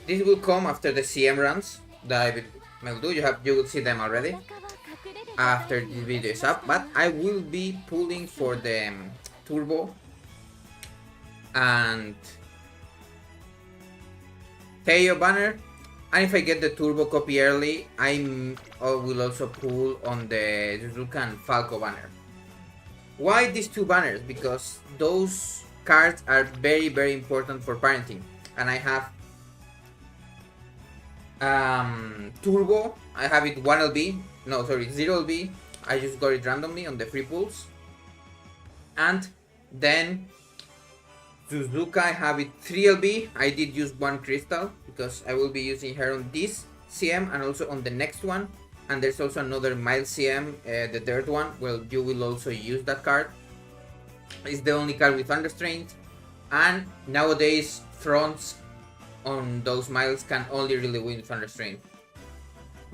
This will come after the CM runs that I will do. You will see them already after this video is up. But I will be pulling for the turbo and KO banner. And if I get the turbo copy early, I will also pull on the Suzuka and Falco banner. Why these two banners? Because those cards are very, very important for parenting. And I have turbo, I have it 1LB, no sorry 0LB, I just got it randomly on the free pulls. And then Suzuka, I have it 3LB, I did use one crystal because I will be using her on this CM and also on the next one. And there's also another mild CM, the third one, well you will also use that card. It's the only card with Understrained, and nowadays fronts on those miles can only really win with Understrained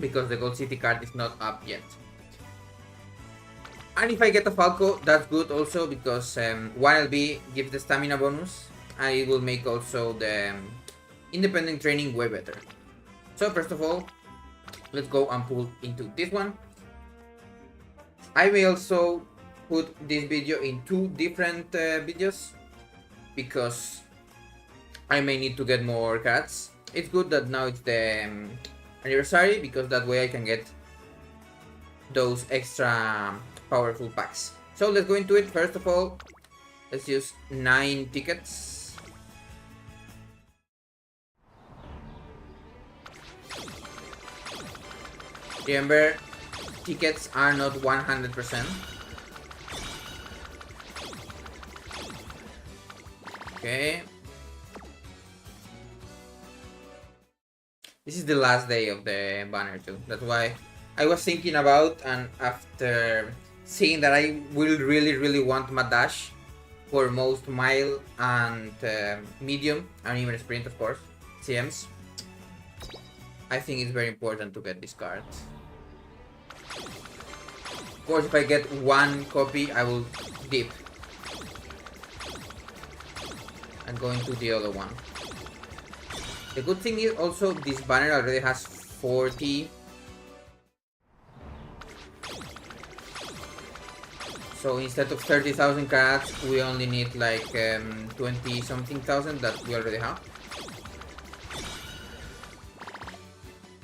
because the Gold City card is not up yet. And if I get a Falco, that's good also because 1LB gives the stamina bonus and it will make also the independent training way better. So first of all, let's go and pull into this one. I may also put this video in two different videos because I may need to get more cards. It's good that now it's the anniversary because that way I can get those extra powerful packs. So let's go into it. First of all, let's use 9 tickets. Remember, tickets are not 100%. Okay. This is the last day of the banner too. That's why I was thinking about, and after seeing that I will really want Mad Dash for most mile and medium and even sprint, of course, CMs. I think it's very important to get this card. Of course, if I get one copy, I will dip and go into the other one. The good thing is also this banner already has 40. So instead of 30,000 cards, we only need like 20 something thousand that we already have.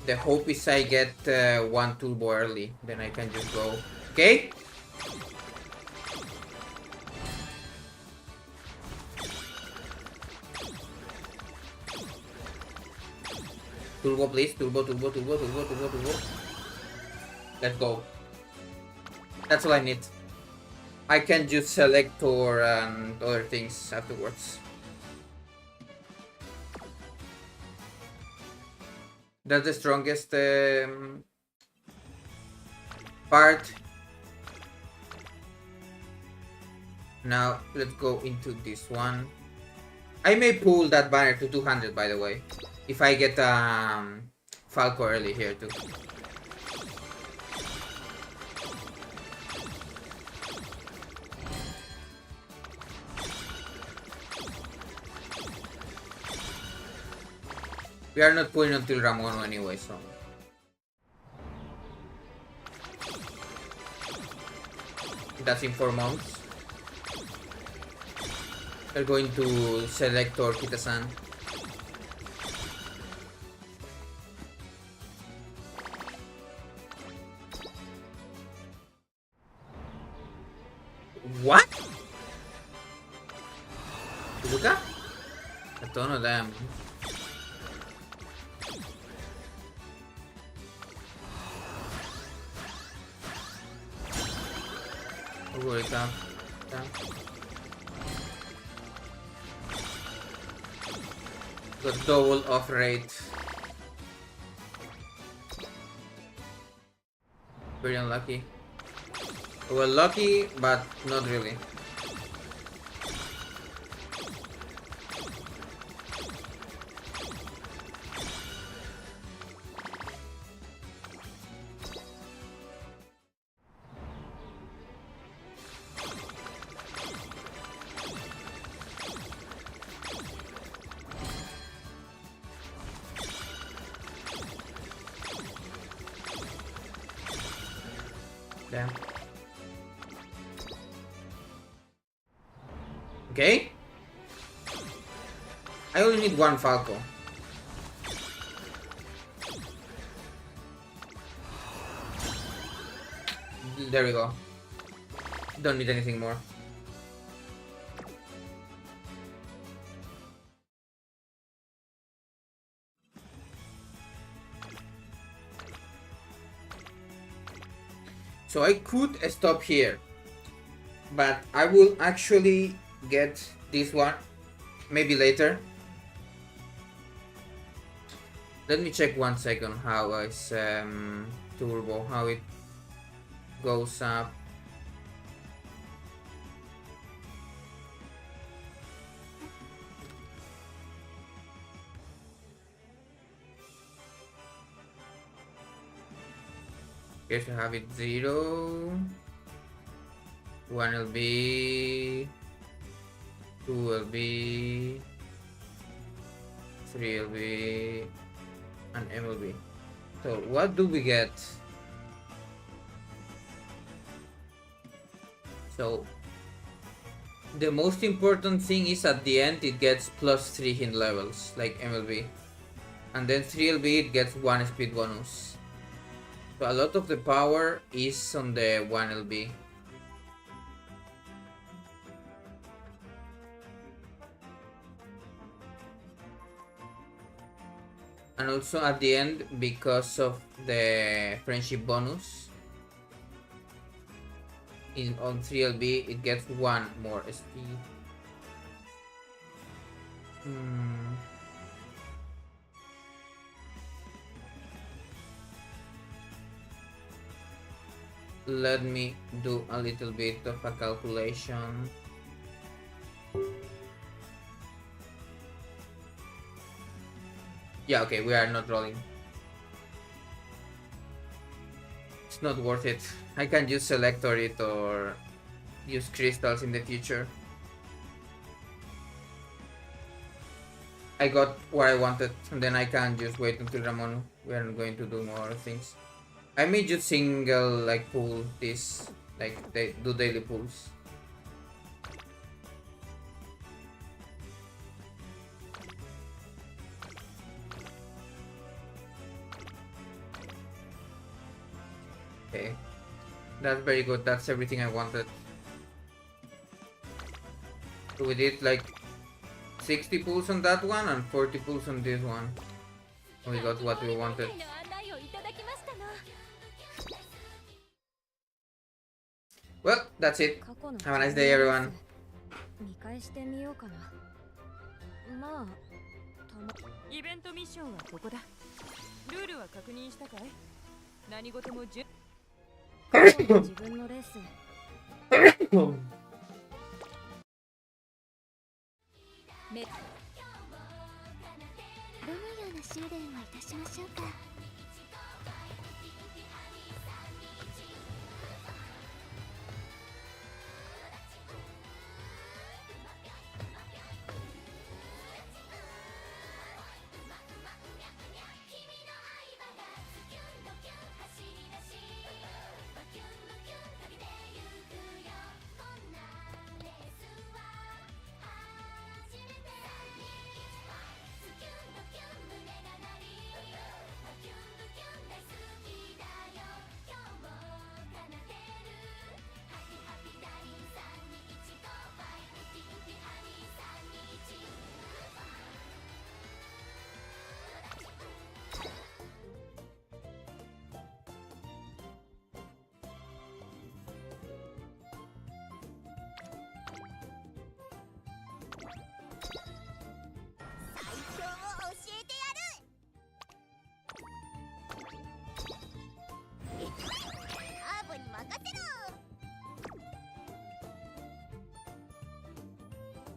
The hope is I get one turbo early, then I can just go. Okay? Turbo please, turbo. Let's go. That's all I need. I can just select or other things afterwards. That's the strongest part. Now let's go into this one. I may pull that banner to 200 by the way, if I get Falco early here too. We are not pulling until Ramono anyway, so. That's in 4 months. We're going to select or Kita-san. What? Suzuka? I don't know them. Got double off rate. Very unlucky. Well, lucky, but not really. Damn. Okay. I only need one Falco. There we go. Don't need anything more. So I could stop here, but I will actually get this one maybe later. Let me check 1 second how is turbo, how it goes up. Guess I have it 0. 1 will be, 2 will be, 3 will be, and M will be. So what do we get? So the most important thing is at the end it gets +3 hint levels like MLB, and then 3LB it gets 1 speed bonus. So a lot of the power is on the 1LB. And also at the end, because of the friendship bonus, on 3LB it gets 1 more speed. Let me do a little bit of a calculation. Yeah, okay, we are not rolling. It's not worth it. I can use Selector it or use crystals in the future. I got what I wanted, and then I can just wait until Ramon. We are going to do more things. I may just single like pull this, like they do daily pulls. Okay, that's very good. That's everything I wanted. So we did like 60 pulls on that one and 40 pulls on this one. We got what we wanted. Well, that's it. Have a nice day, everyone. 見返してみようかな。まあ、イベントミッションはここだ。ルールは確認したかい？何事も自分のレース。どのような修練をいたしましょうか。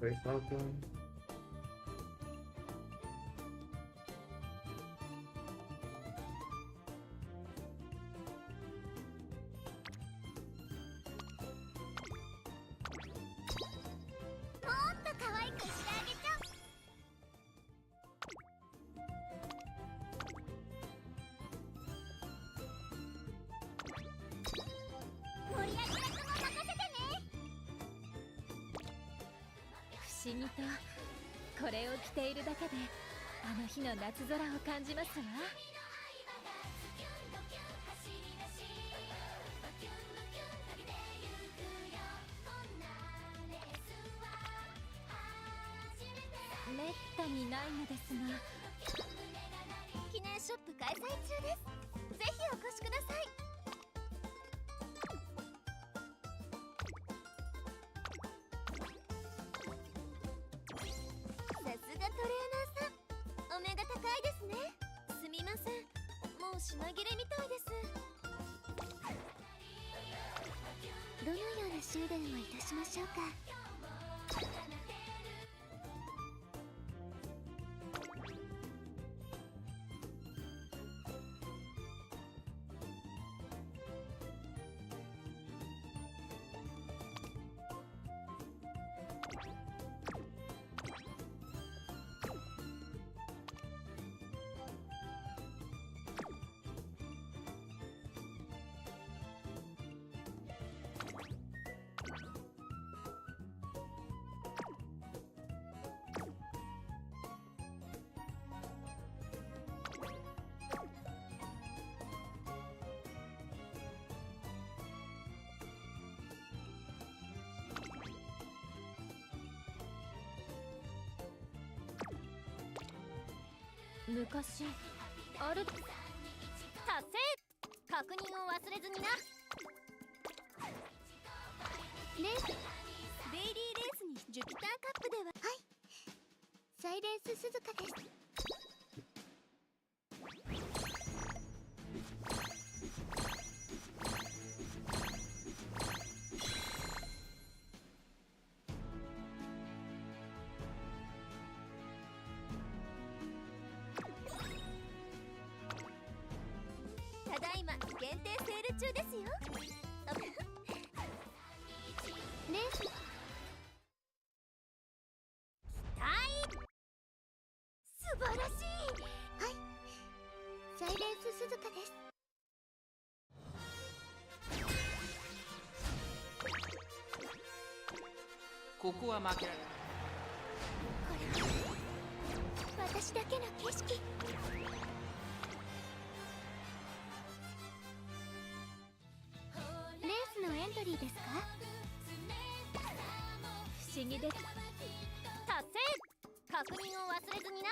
Very welcome. 着とこれを着ているだけであの日の夏空を感じますわ。めったにないのですが、記念ショップ開催中です。ぜひお越しください。さすがトレーナーさん、お目が高いですね。すみません、もう品切れみたいです。どのような修練をいたしましょうか。昔ある達成、確認を忘れずにな。レース、デイリーレースにジュピターカップでは、はい、サイレンス鈴鹿です。ただいま限定セール中ですよ。レース期待、素晴らしい。はい、サイレンス鈴鹿です。ここは負けられない。これは私だけの景色。レースのエントリーですか？不思議です。達成、確認を忘れずにな。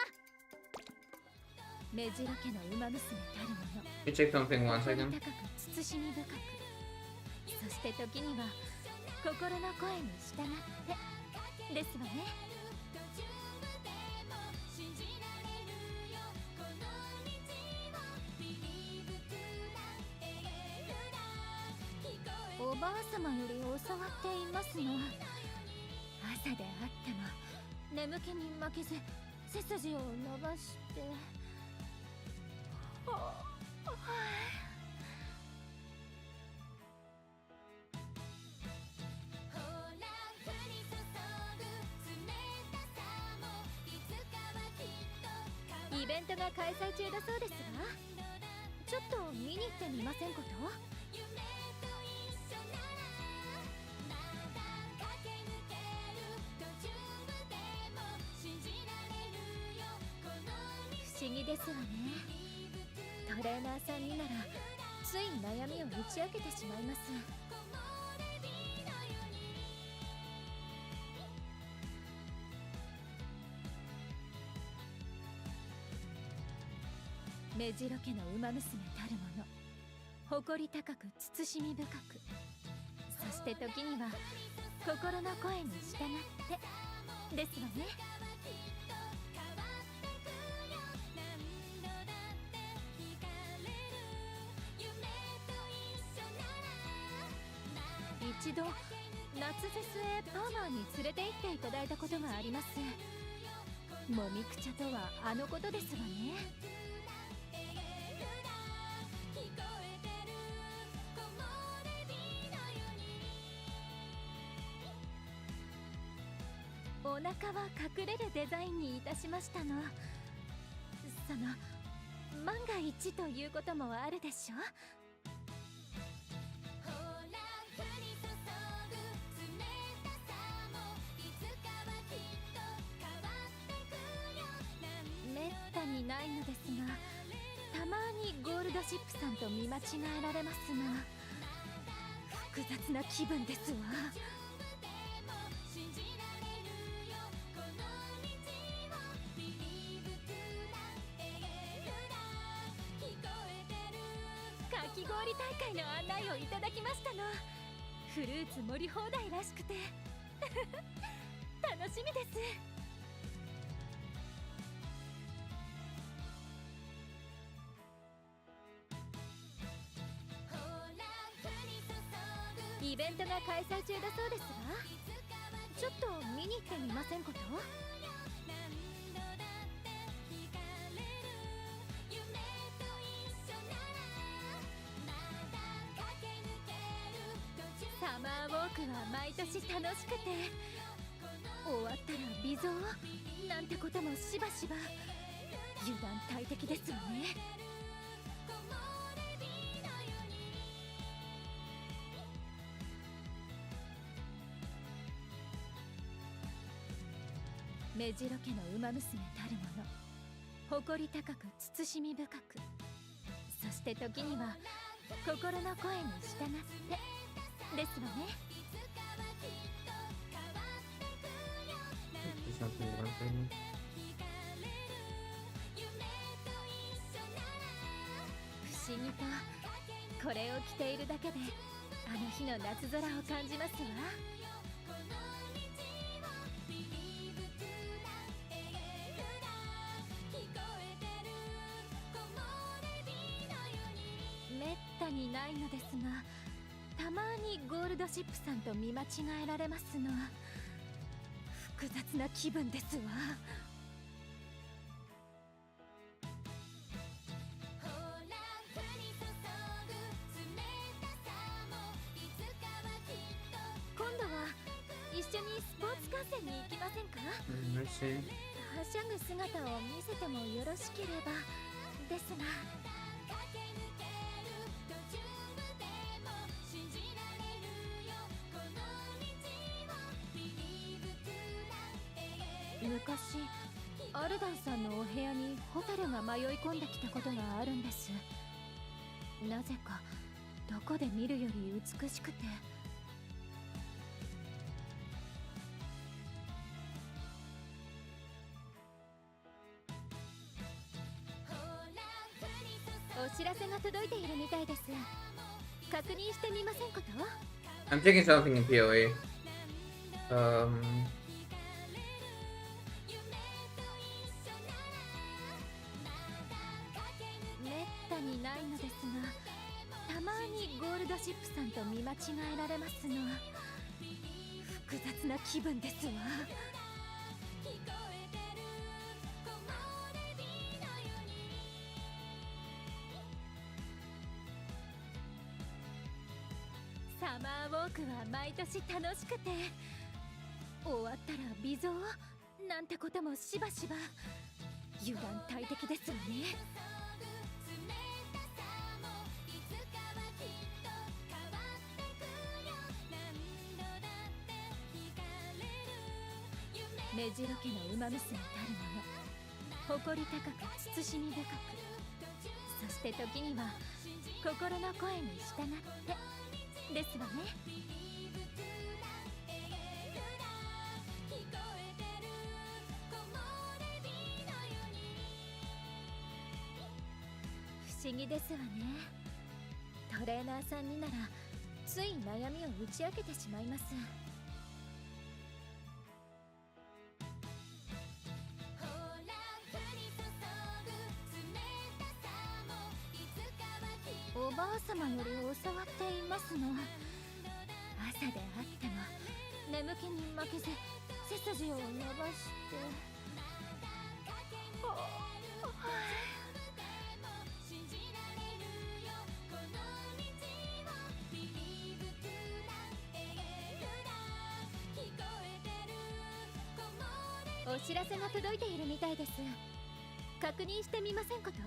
目白家の馬娘たるもの、 You check something one 誇り second. 高く慎み深く、そして時には心の声に従ってですわね。おばあ様より教わっていますの。朝であっても眠気に負けず背筋を伸ばして、イベントが開催中だそうですが、ちょっと見に行ってみませんこと？不思議ですわね。トレーナーさんにならつい悩みを打ち明けてしまいます。目白家の馬娘たるもの、誇り高く慎み深く、そして時には心の声に従ってですわね。一度夏フェスへパーマーに連れて行っていただいたことがあります。もみくちゃとはあのことですわね。お腹は隠れるデザインにいたしましたの。その万が一ということもあるでしょ。にないのですが、たまにゴールドシップさんと見間違えられますが、複雑な気分ですわ。かき氷大会の案内をいただきましたの。フルーツ盛り放題らしくて楽しみです。イベントが開催中だそうですが、ちょっと見に行ってみませんこと？サマーウォークは毎年楽しくて、終わったら微増なんてこともしばしば。油断大敵ですわね。目白家の馬娘たるもの、誇り高く慎み深く、そして時には心の声に従ってですわね。不思議とこれを着ているだけであの日の夏空を感じますわ。めったにないのですが、たまにゴールドシップさんと見間違えられますの。複雑な気分ですわ。今度は一緒にスポーツ観戦に行きませんか？はしゃぐ姿を見せてもよろしければですが。昔アルダンさんのお部屋にホタルが迷い込んできたことがあるんです。なぜかどこで見るより美しくて。お知らせが届いているみたいです。確認してみませんこと？ I'm checking something in PoE. めったにないのですが、たまにゴールドシップさんと見間違えられますの。複雑な気分ですわ。サマーウォークは毎年楽しくて、終わったら微増なんてこともしばしば。油断大敵ですわね。目白家の馬娘たるもの、誇り高く慎み深く、そして時には心の声に従ってですわね。不思議ですわね。トレーナーさんにならつい悩みを打ち明けてしまいます。おばあ様より教わっていますの。朝であっても眠気に負けず背筋を伸ばして。お知らせが届いているみたいです。確認してみませんこと？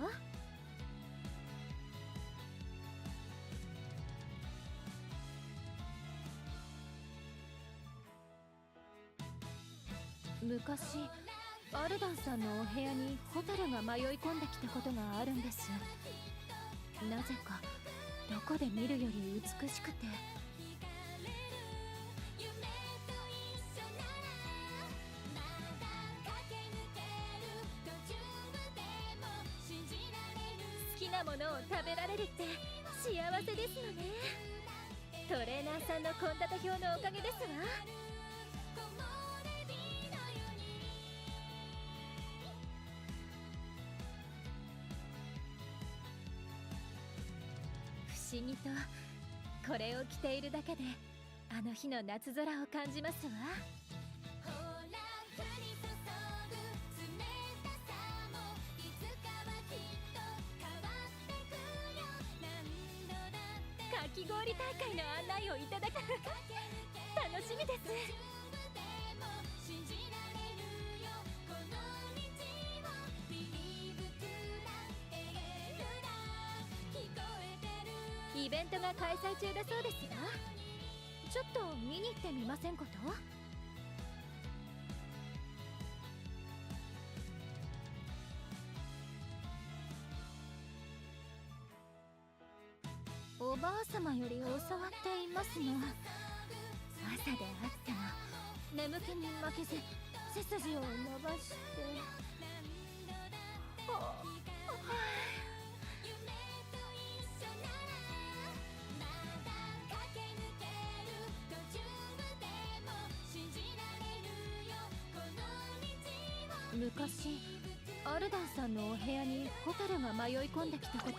昔アルダンさんのお部屋にホタルが迷い込んできたことがあるんです。なぜかどこで見るより美しくて。好きなものを食べられるって幸せですのね。トレーナーさんの献立表のおかげですわ。不思議とこれを着ているだけであの日の夏空を感じますわ。かき氷大会の案内をいただく楽しみです。イベントが開催中だそうですよ。ちょっと見に行ってみませんこと？おばあ様より教わっていますの。朝であっても眠気に負けず背筋を伸ばして、昔アルダンさんのお部屋にホタルが迷い込んできたこと。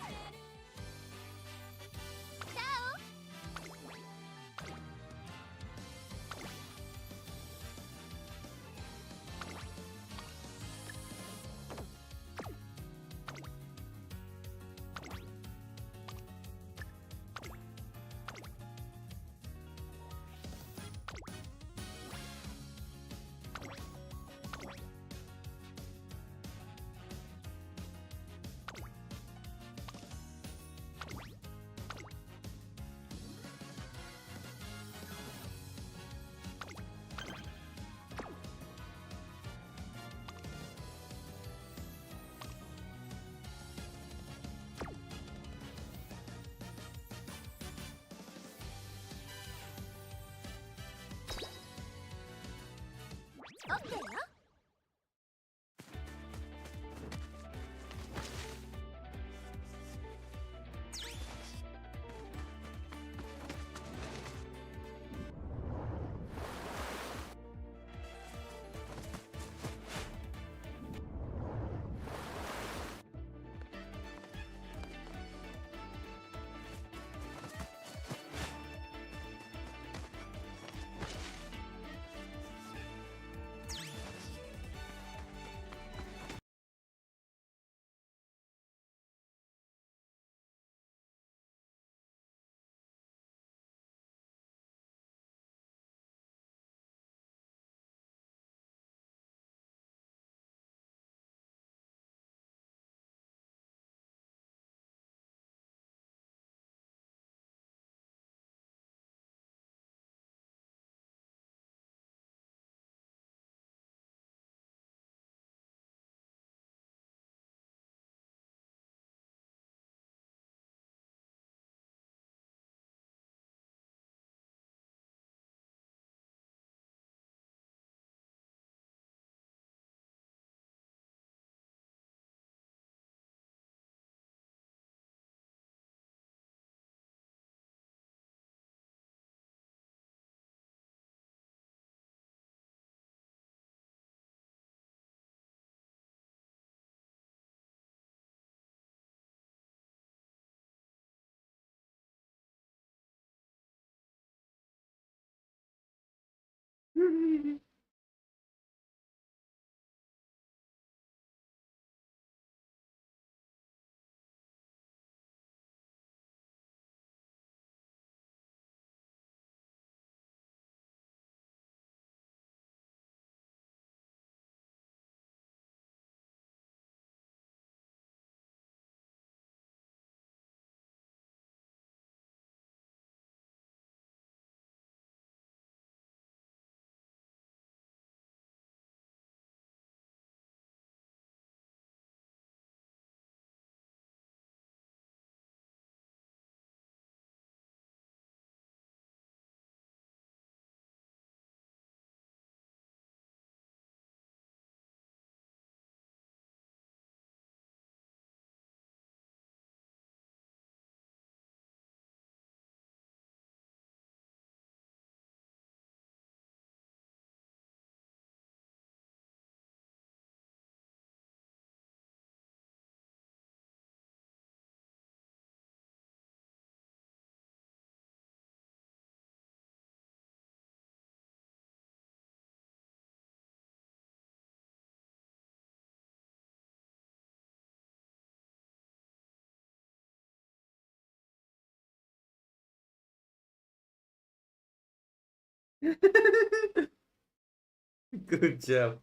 Good job.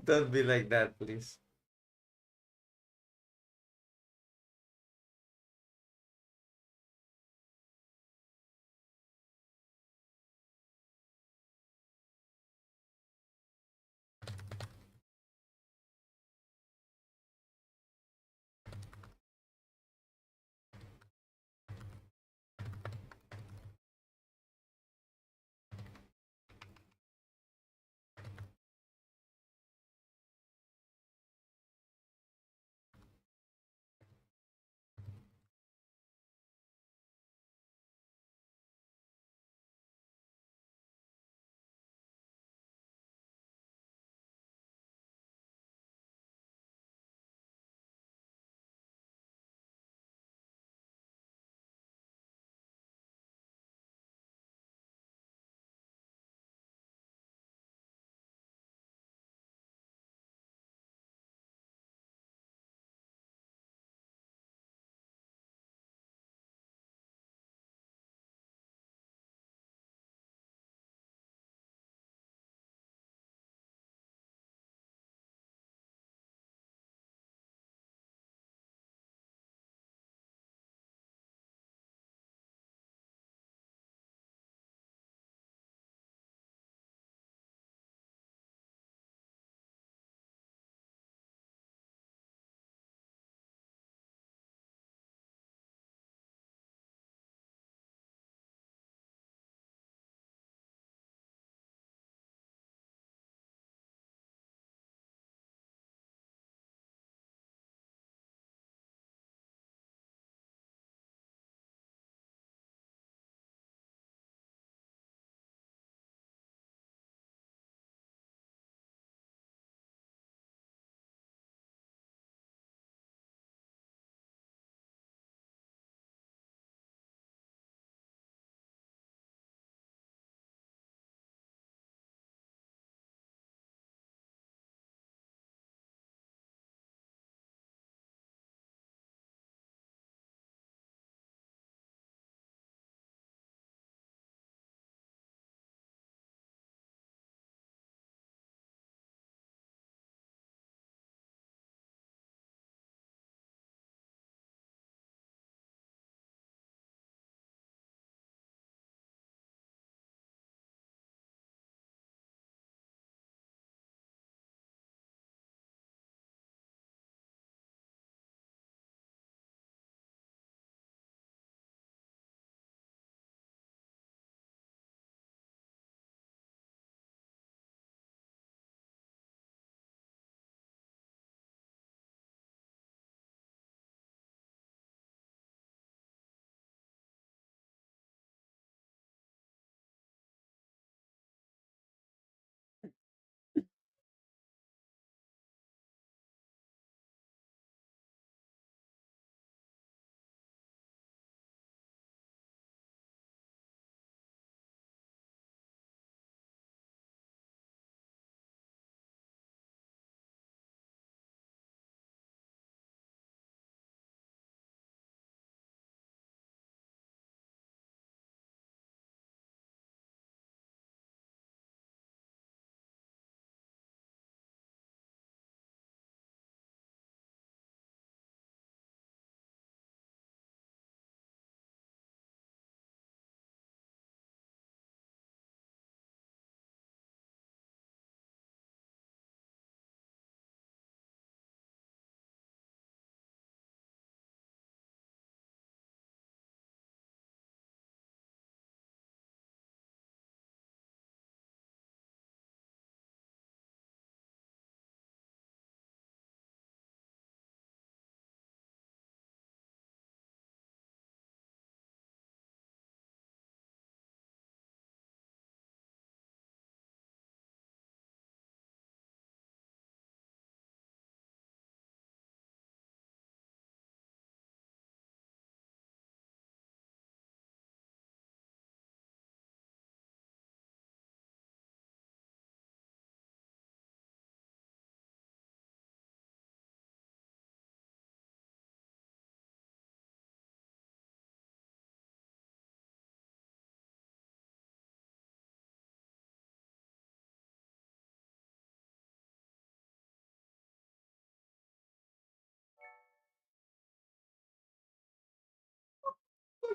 Don't be like that, please.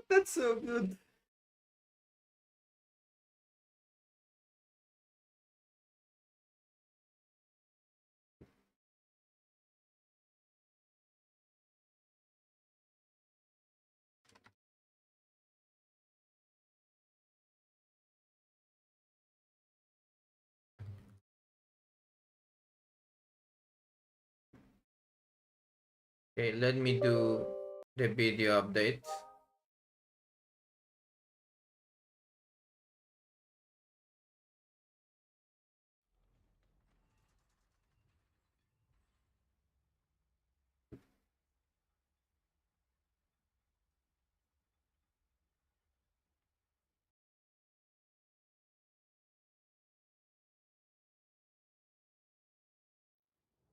That's so good. Okay, let me do the video update.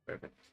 Perfect.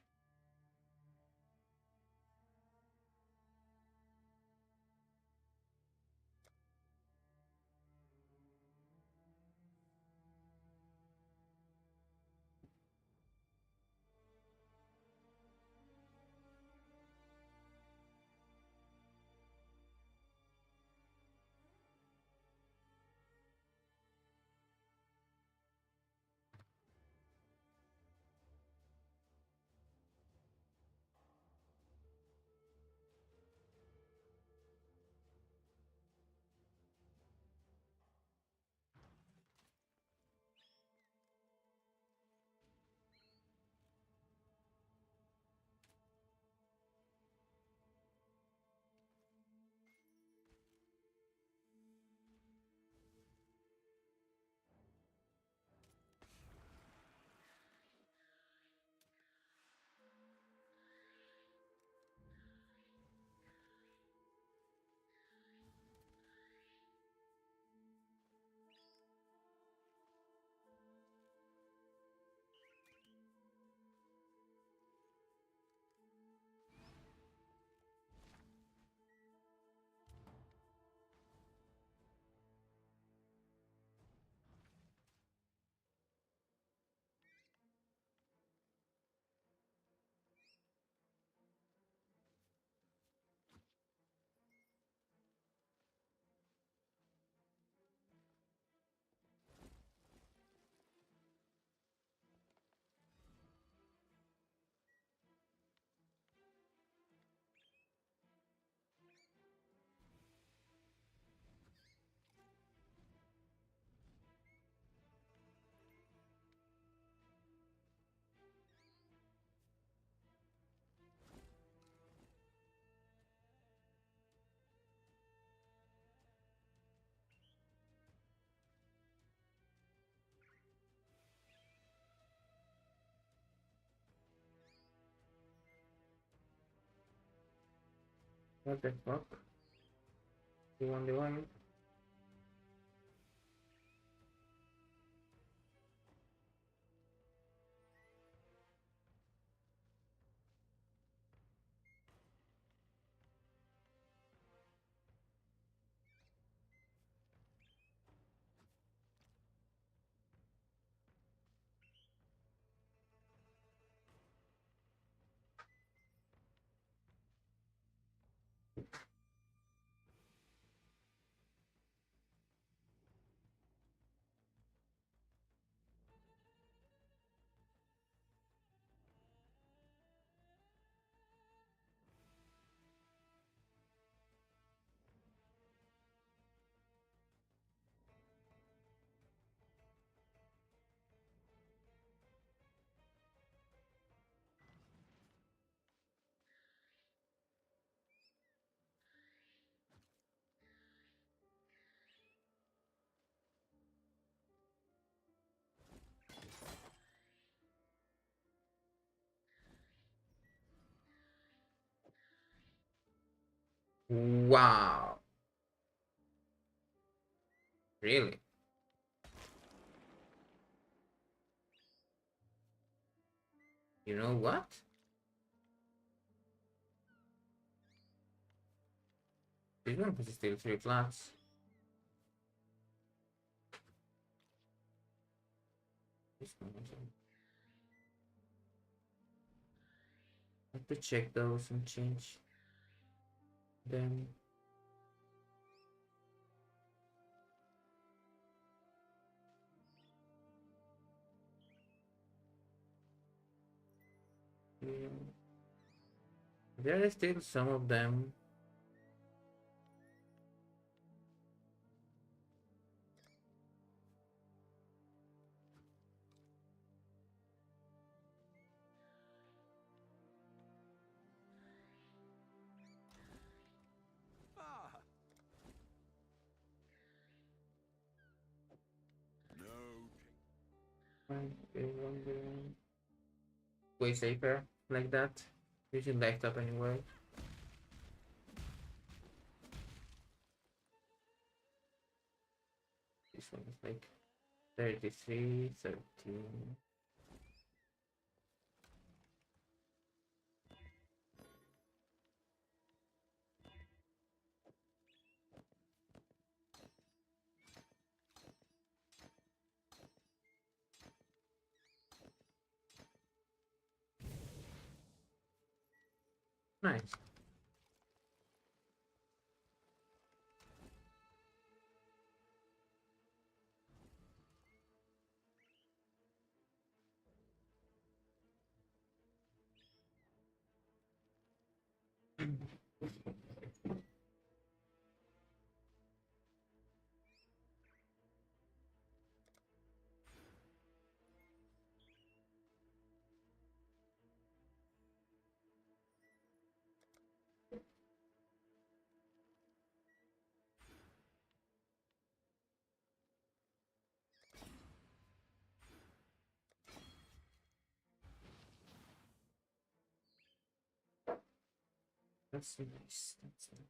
What the fuck? You want the one? Wow. Really? You know what? This one is still 3 flats. This one is- I have to check those and change them. Yeah. There are still some of them. Way safer like that. Using laptop anyway. This one is like 33, 13. Nice. That's nice. That's nice.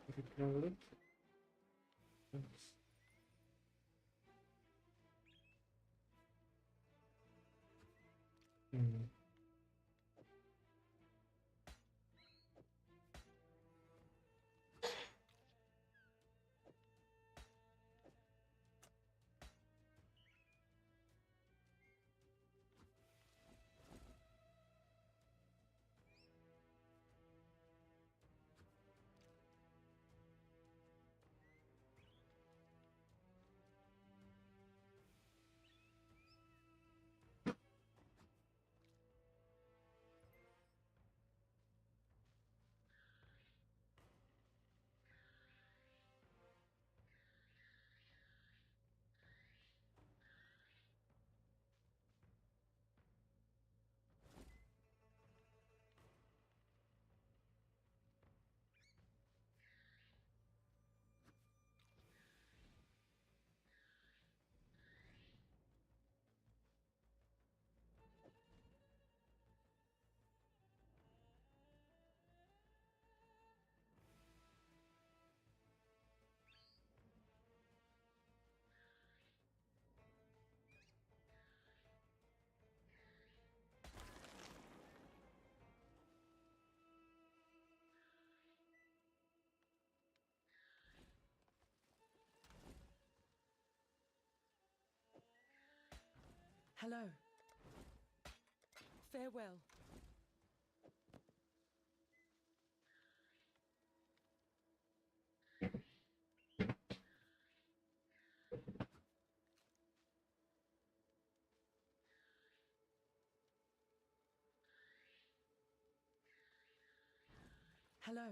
If you can look. Nice. Hmm. Hello. Farewell. Hello.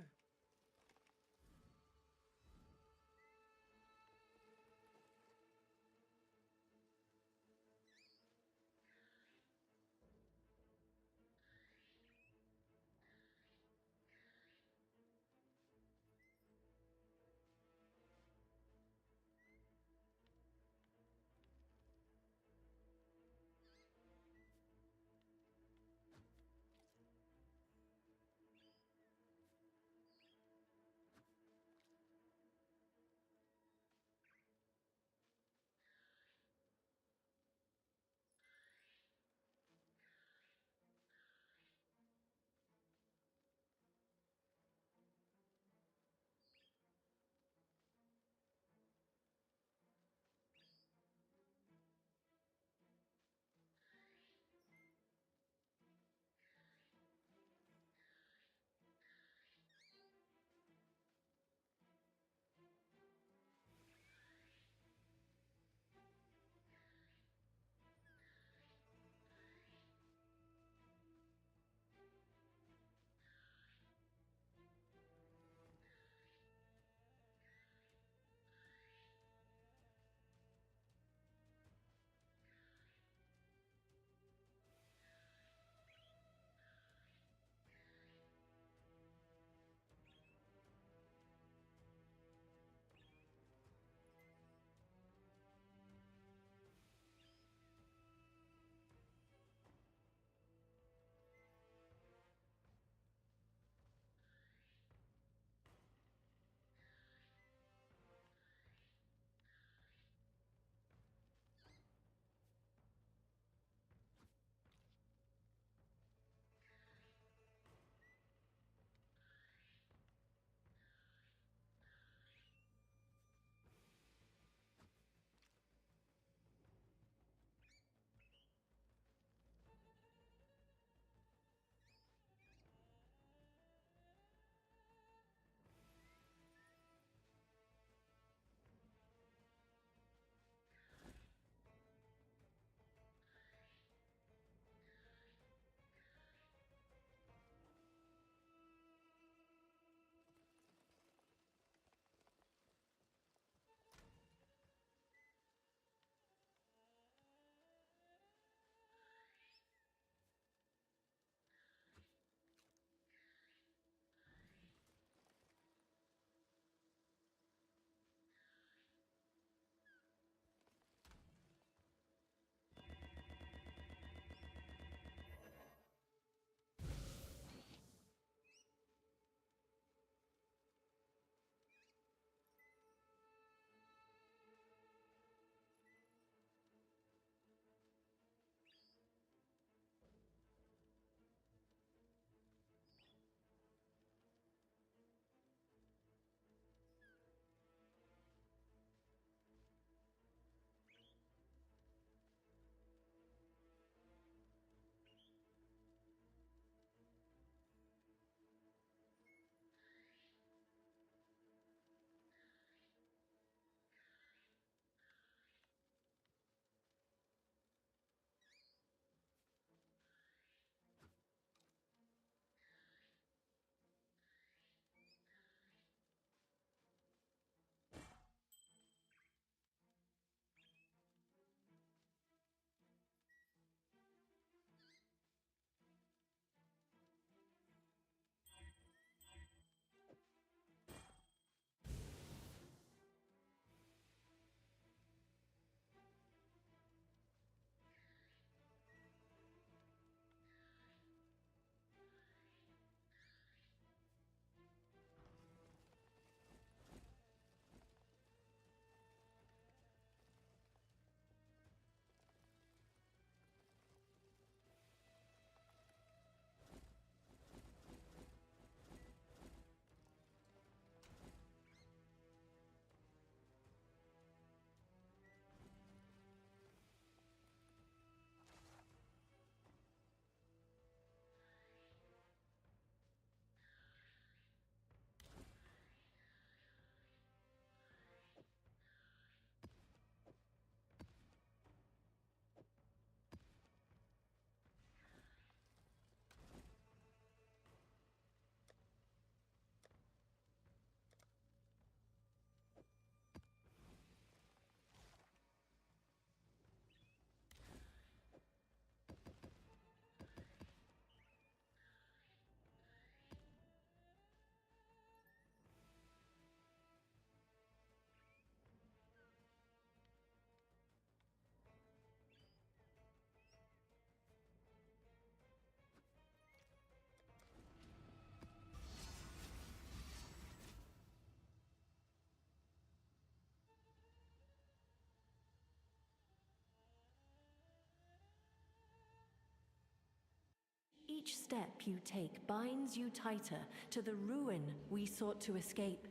each step you take binds you tighter to the ruin we sought to escape.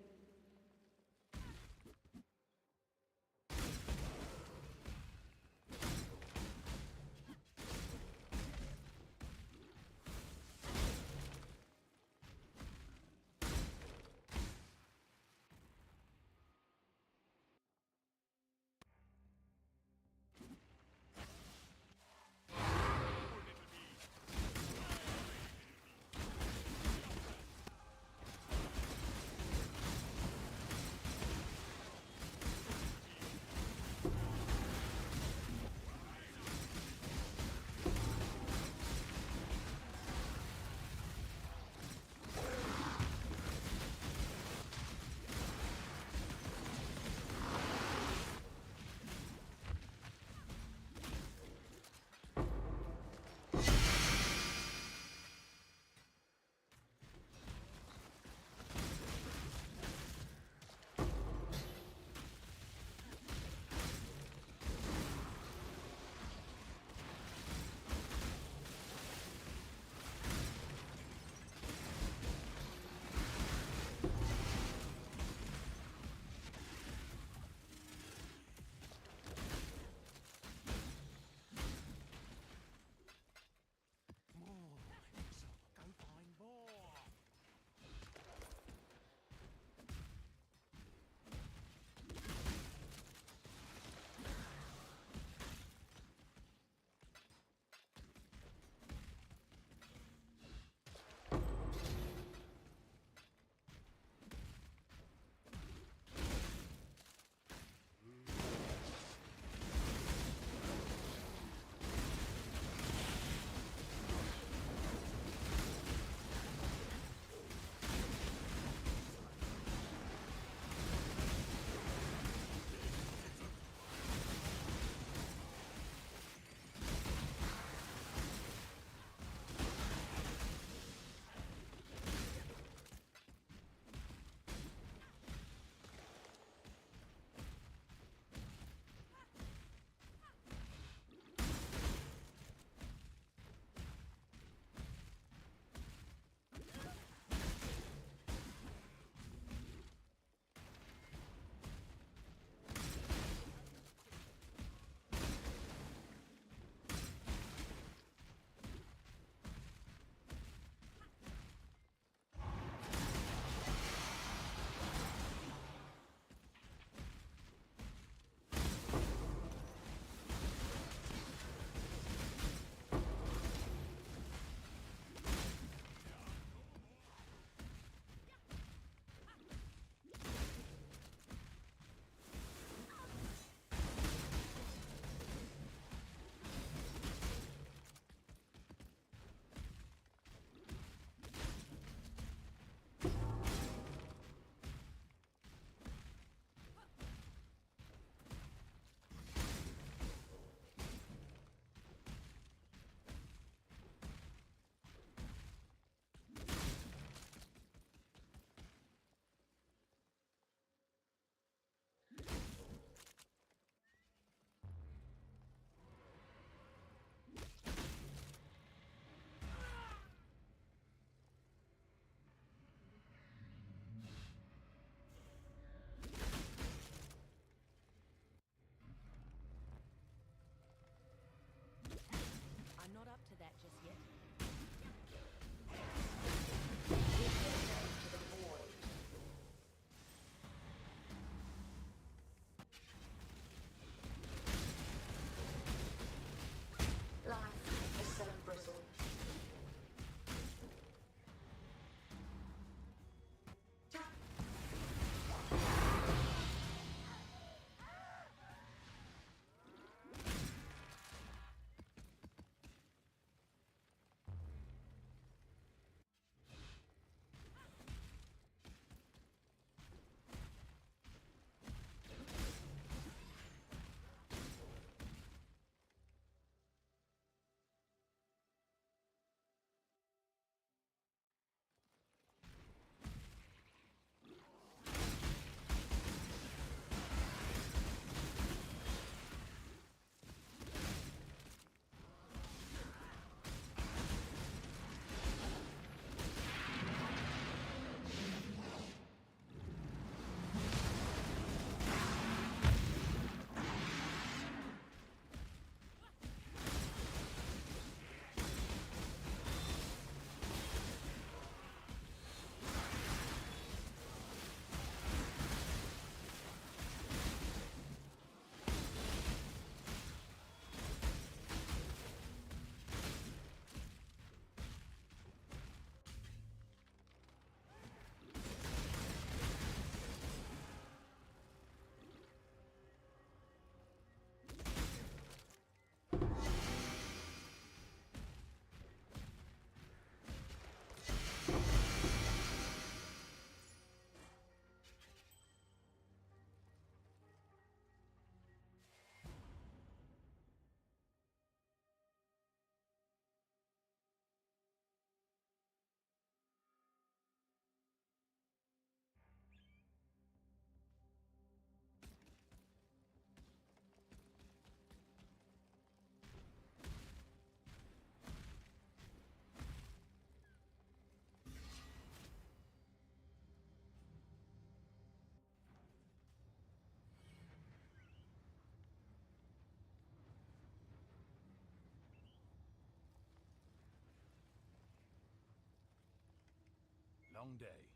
long day.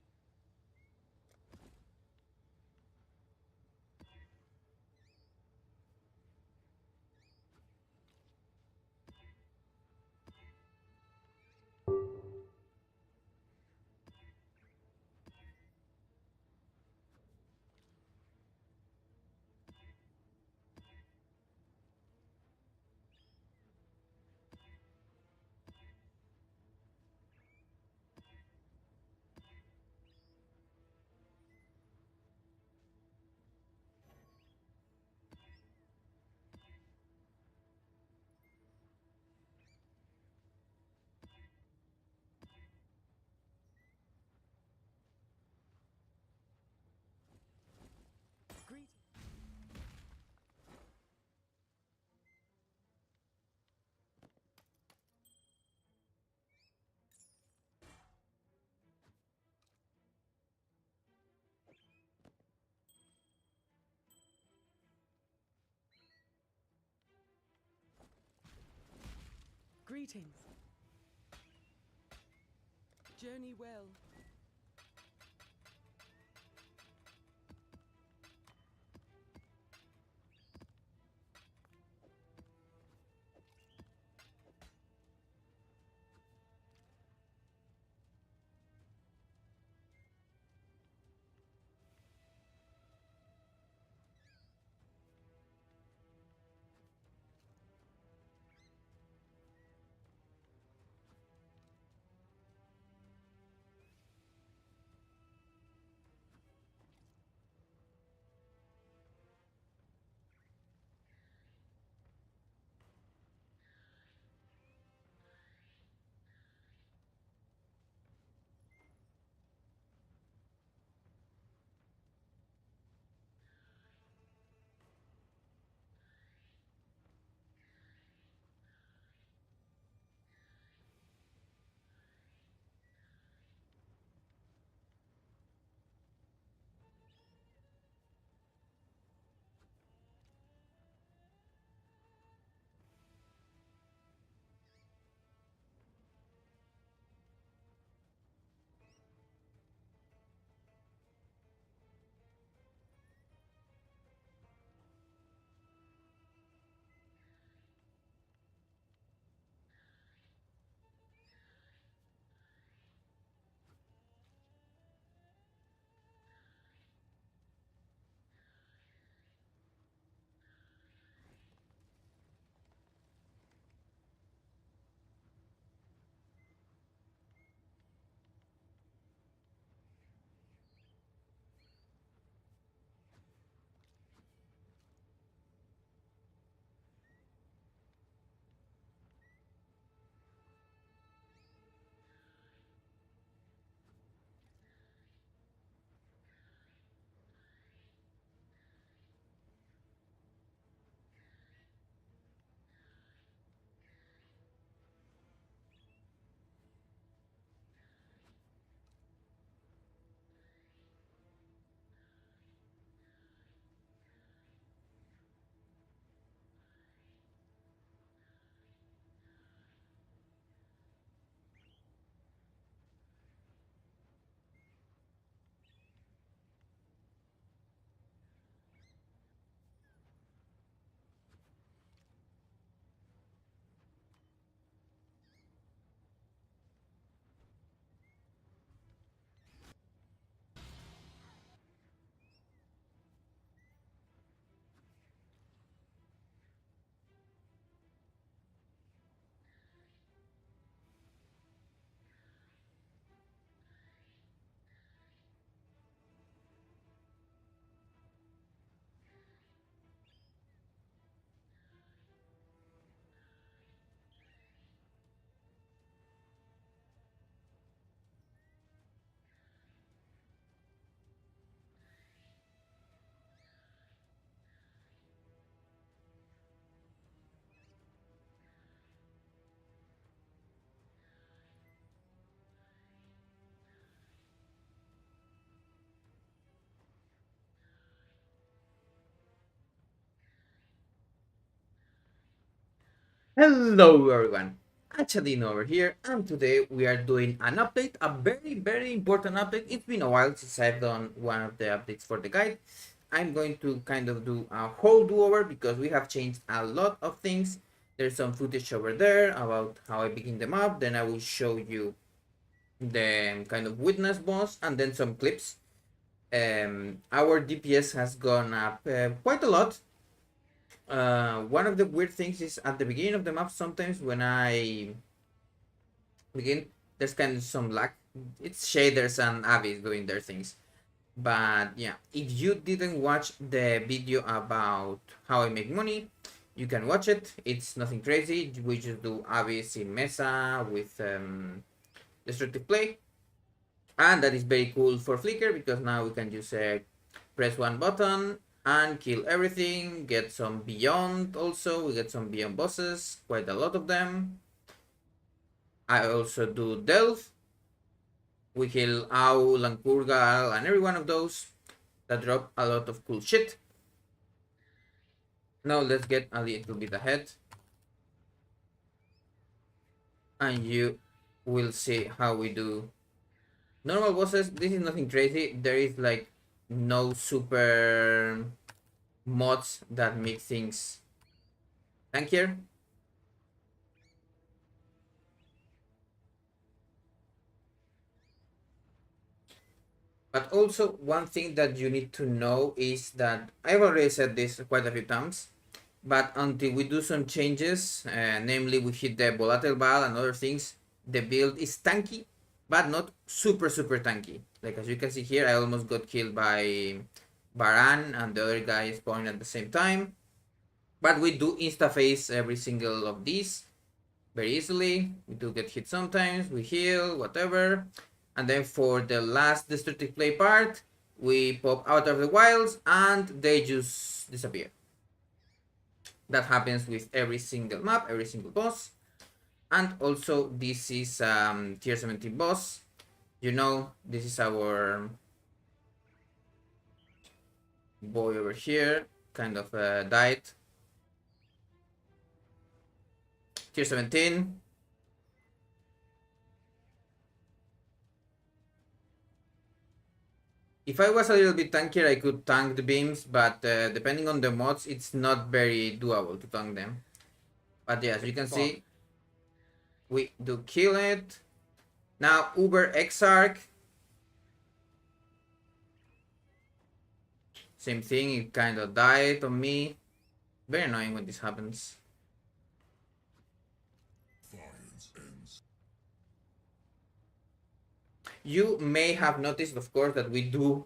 Greet. Greetings. Journey well. Hello everyone. Achadin over here, and today we are doing an update, a very important update. It's been a while since I've done one of the updates for the guide. I'm going to kind of do a whole do-over because we have changed a lot of things. There's some footage over there about how I begin the map, then I will show you the kind of witness boss, and then some clips. Our DPS has gone up quite a lot. One of the weird things is at the beginning of the map, sometimes when I begin, there's kind of some lag. It's shaders and Abyss doing their things. But yeah, if you didn't watch the video about how I make money, you can watch it. It's nothing crazy. We just do Abyss in Mesa with destructive play. And that is very cool for Flickr because now we can just press one button and kill everything, get some beyond also. We get some beyond bosses, quite a lot of them. I also do Delve. We kill Owl and Kurgal and every one of those that drop a lot of cool shit. Now let's get a little bit ahead. And you will see how we do normal bosses. This is nothing crazy. There is like no super mods that make things tankier. But also one thing that you need to know is that I've already said this quite a few times, but until we do some changes, namely we hit the volatile ball and other things, the build is tanky, but not super tanky. Like as you can see here, I almost got killed by Baran and the other guy spawning at the same time. But we do insta-phase every single of these very easily. We do get hit sometimes, we heal, whatever. And then for the last destructive play part, we pop out of the wilds and they just disappear. That happens with every single map, every single boss. And also this is tier 17 boss. You know, this is our boy over here, kind of died. Tier 17. If I was a little bit tankier, I could tank the beams, but depending on the mods, it's not very doable to tank them. But yeah, as you can see, we do kill it. Now Uber Exarch. Same thing, it kind of died on me. Very annoying when this happens. You may have noticed, of course, that we do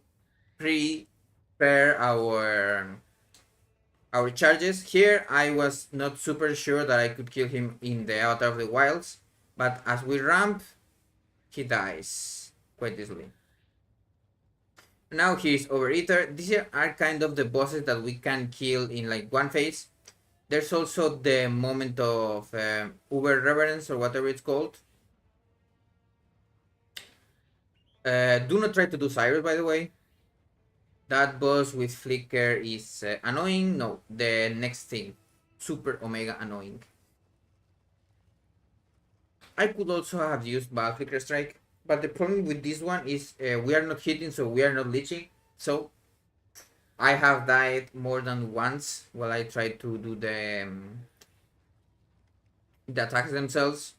prepare our charges. Here, I was not super sure that I could kill him in the Avatar of the Wilds, but as we ramp, he dies quite easily. Now he's Overeater. These are kind of the bosses that we can kill in like one phase. There's also the moment of Uber Reverence or whatever it's called. Do not try to do Cyrus, by the way. That boss with Flicker is annoying. No, the next thing. Super Omega annoying. I could also have used Ball Flicker Strike, but the problem with this one is we are not hitting, so we are not leeching. So I have died more than once while I tried to do the attacks themselves.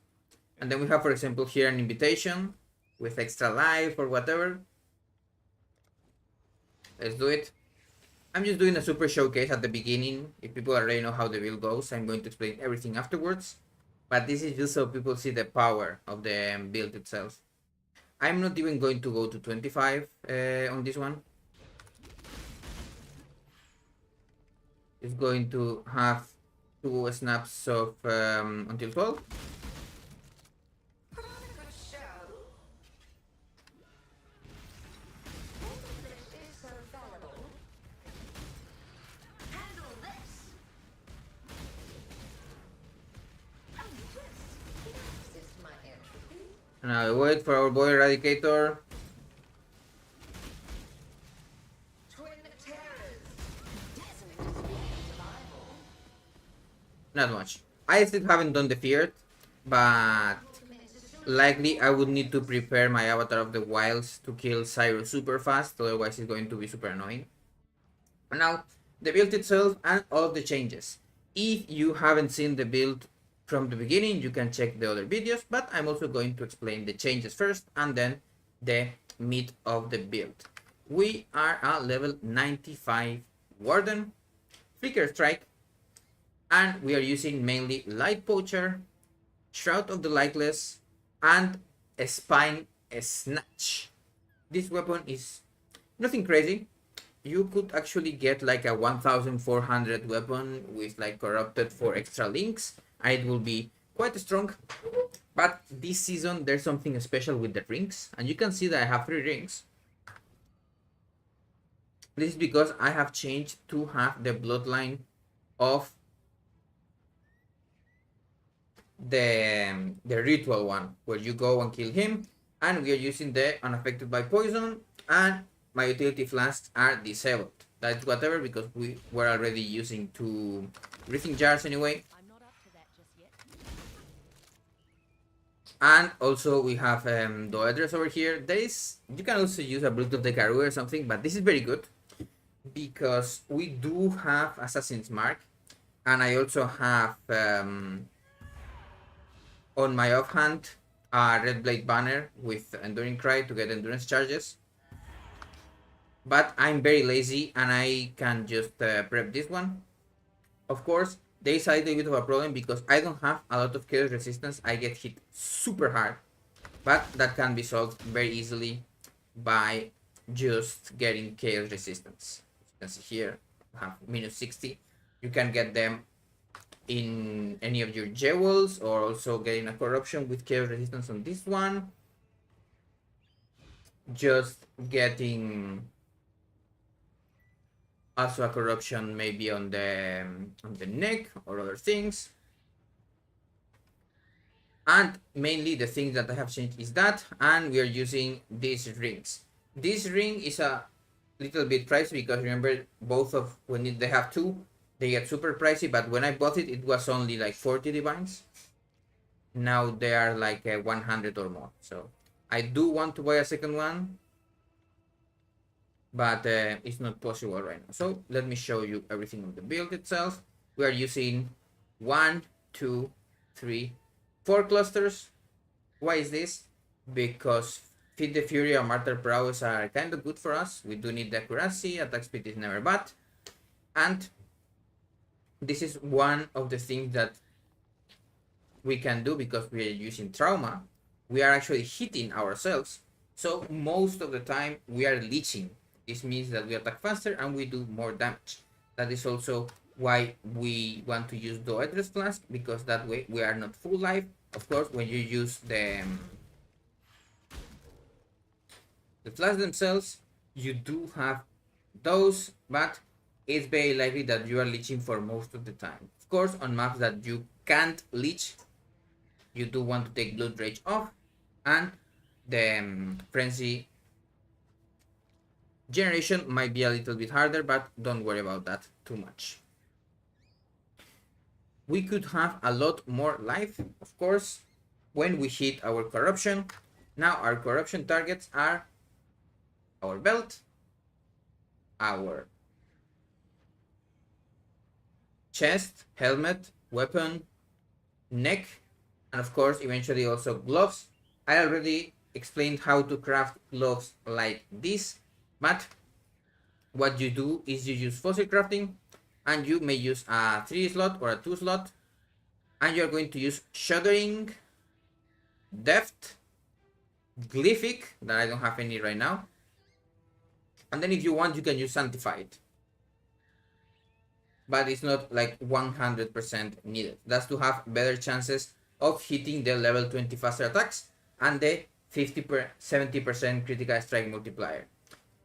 And then we have, for example, here an invitation with extra life or whatever. Let's do it. I'm just doing a super showcase at the beginning. If people already know how the build goes, I'm going to explain everything afterwards. But this is just so people see the power of the build itself. I'm not even going to go to 25 on this one. It's going to have 2 snaps of until 12. Now we wait for our boy Eradicator. Not much. I still haven't done the Feared. but likely I would need to prepare my Avatar of the Wilds to kill Cyrus super fast, otherwise it's going to be super annoying. And now, the build itself and all of the changes. If you haven't seen the build from the beginning, you can check the other videos, but I'm also going to explain the changes first and then the meat of the build. We are at level 95 Warden, Flicker Strike, and we are using mainly Light Poacher, Shroud of the Lightless, and a Spine Snatch. This weapon is nothing crazy. You could actually get like a 1400 weapon with like corrupted for extra links, and it will be quite strong. But this season there's something special with the rings, and you can see that I have 3 rings. This is because I have changed to have the bloodline of the ritual one, where you go and kill him, and we are using the unaffected by poison, and my utility flasks are disabled. That's whatever, because we were already using 2 breathing jars anyway. I'm not up to that just yet. And also we have the address over here. There is, you can also use a Brute of the Karoo or something, but this is very good because we do have Assassin's Mark, and I also have on my offhand a Red Blade banner with Enduring Cry to get endurance charges. But I'm very lazy and I can just prep this one. Of course, there is a little bit of a problem because I don't have a lot of chaos resistance. I get hit super hard, but that can be solved very easily by just getting chaos resistance. As you can see here, I have minus 60. You can get them in any of your jewels, or also getting a corruption with chaos resistance on this one. Just getting also a corruption maybe on the neck or other things. And mainly the thing that I have changed is that, and we are using these rings. This ring is a little bit pricey because remember, both of when they have 2, they get super pricey, but when I bought it, it was only like 40 divines. Now they are like 100 or more. So I do want to buy a second one, but it's not possible right now. So let me show you everything on the build itself. We are using 1, 2, 3, 4 clusters. Why is this? Because Feed the Fury and Martyr Prowess are kind of good for us. We do need the accuracy, attack speed is never bad. And this is one of the things that we can do because we are using Trauma. We are actually hitting ourselves. So most of the time we are leeching. This means that we attack faster and we do more damage. That is also why we want to use the Address Flask, because that way we are not full life. Of course, when you use the flask themselves, you do have those, but it's very likely that you are leeching for most of the time. Of course, on maps that you can't leech, you do want to take Blood Rage off, and the Frenzy generation might be a little bit harder, but don't worry about that too much. We could have a lot more life, of course, when we hit our corruption. Now our corruption targets are our belt, our chest, helmet, weapon, neck, and of course eventually also gloves. I already explained how to craft gloves like this, but what you do is you use fossil crafting, and you may use a 3 slot or a 2 slot, and you're going to use Shuddering, Deft, Glyphic, that I don't have any right now, and then if you want you can use Sanctified, but it's not like 100% needed. That's to have better chances of hitting the level 20 faster attacks and the 70% critical strike multiplier.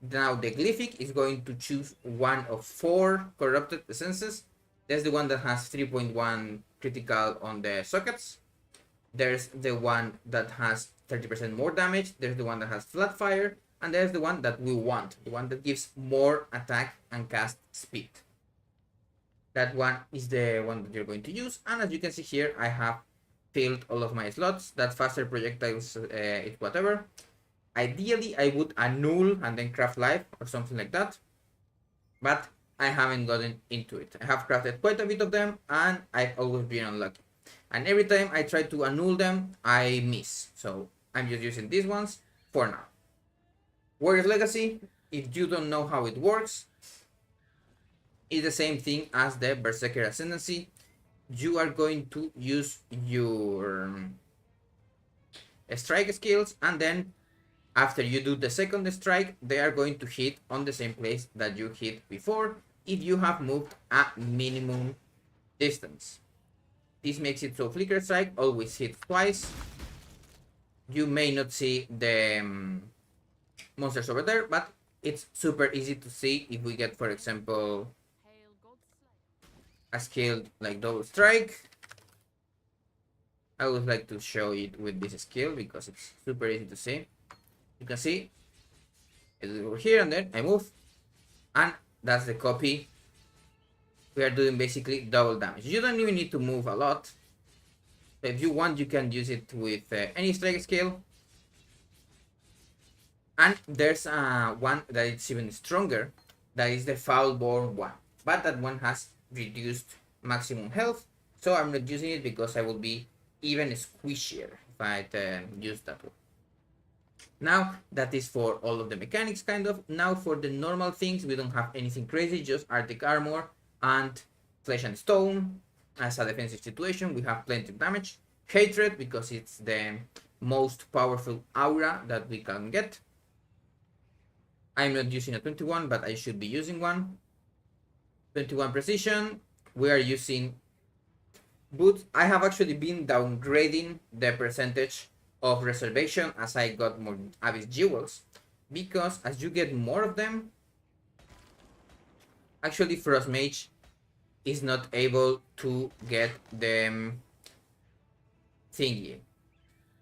Now the Glyphic is going to choose one of 4 corrupted essences. There's the one that has 3.1 critical on the sockets. There's the one that has 30% more damage. There's the one that has flat fire. And there's the one that we want, the one that gives more attack and cast speed. That one is the one that you're going to use. And as you can see here, I have filled all of my slots. That faster projectiles, it's whatever. Ideally, I would annul and then craft life or something like that, but I haven't gotten into it. I have crafted quite a bit of them, and I've always been unlucky. And every time I try to annul them, I miss. So I'm just using these ones for now. Warrior's Legacy, if you don't know how it works, is the same thing as the Berserker Ascendancy. You are going to use your strike skills, and then after you do the second strike, they are going to hit on the same place that you hit before if you have moved a minimum distance. This makes it so Flicker Strike always hits twice. You may not see the monsters over there, but it's super easy to see if we get, for example, a skill like Double Strike. I would like to show it with this skill because it's super easy to see. You can see it's over here, and then I move, and that's the copy. We are doing basically double damage. You don't even need to move a lot. So if you want, you can use it with any strike skill. And there's one that is even stronger. That is the Foulborn one. But that one has reduced maximum health. So I'm not using it because I will be even squishier if I use that one. Now, that is for all of the mechanics, kind of. Now, for the normal things, we don't have anything crazy, just Arctic Armor and Flesh and Stone. As a defensive situation, we have plenty of damage. Hatred, because it's the most powerful aura that we can get. I'm not using a 21, but I should be using one. 21 Precision. We are using boots. I have actually been downgrading the percentage of reservation as I got more Abyss Jewels, because as you get more of them, actually Frost Mage is not able to get the thingy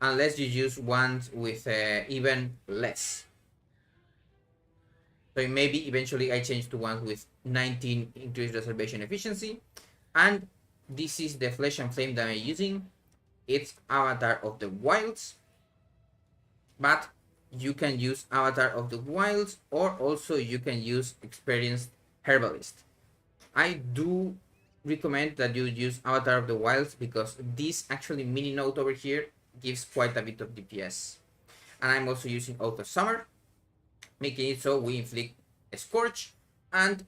unless you use ones with even less. So maybe eventually I change to ones with 19 increased reservation efficiency, and this is the Flesh and Flame that I'm using. It's Avatar of the Wilds, but you can use Avatar of the Wilds, or also you can use Experienced Herbalist. I do recommend that you use Avatar of the Wilds because this actually mini note over here gives quite a bit of DPS. And I'm also using Oath of Summer, making it so we inflict a Scorch and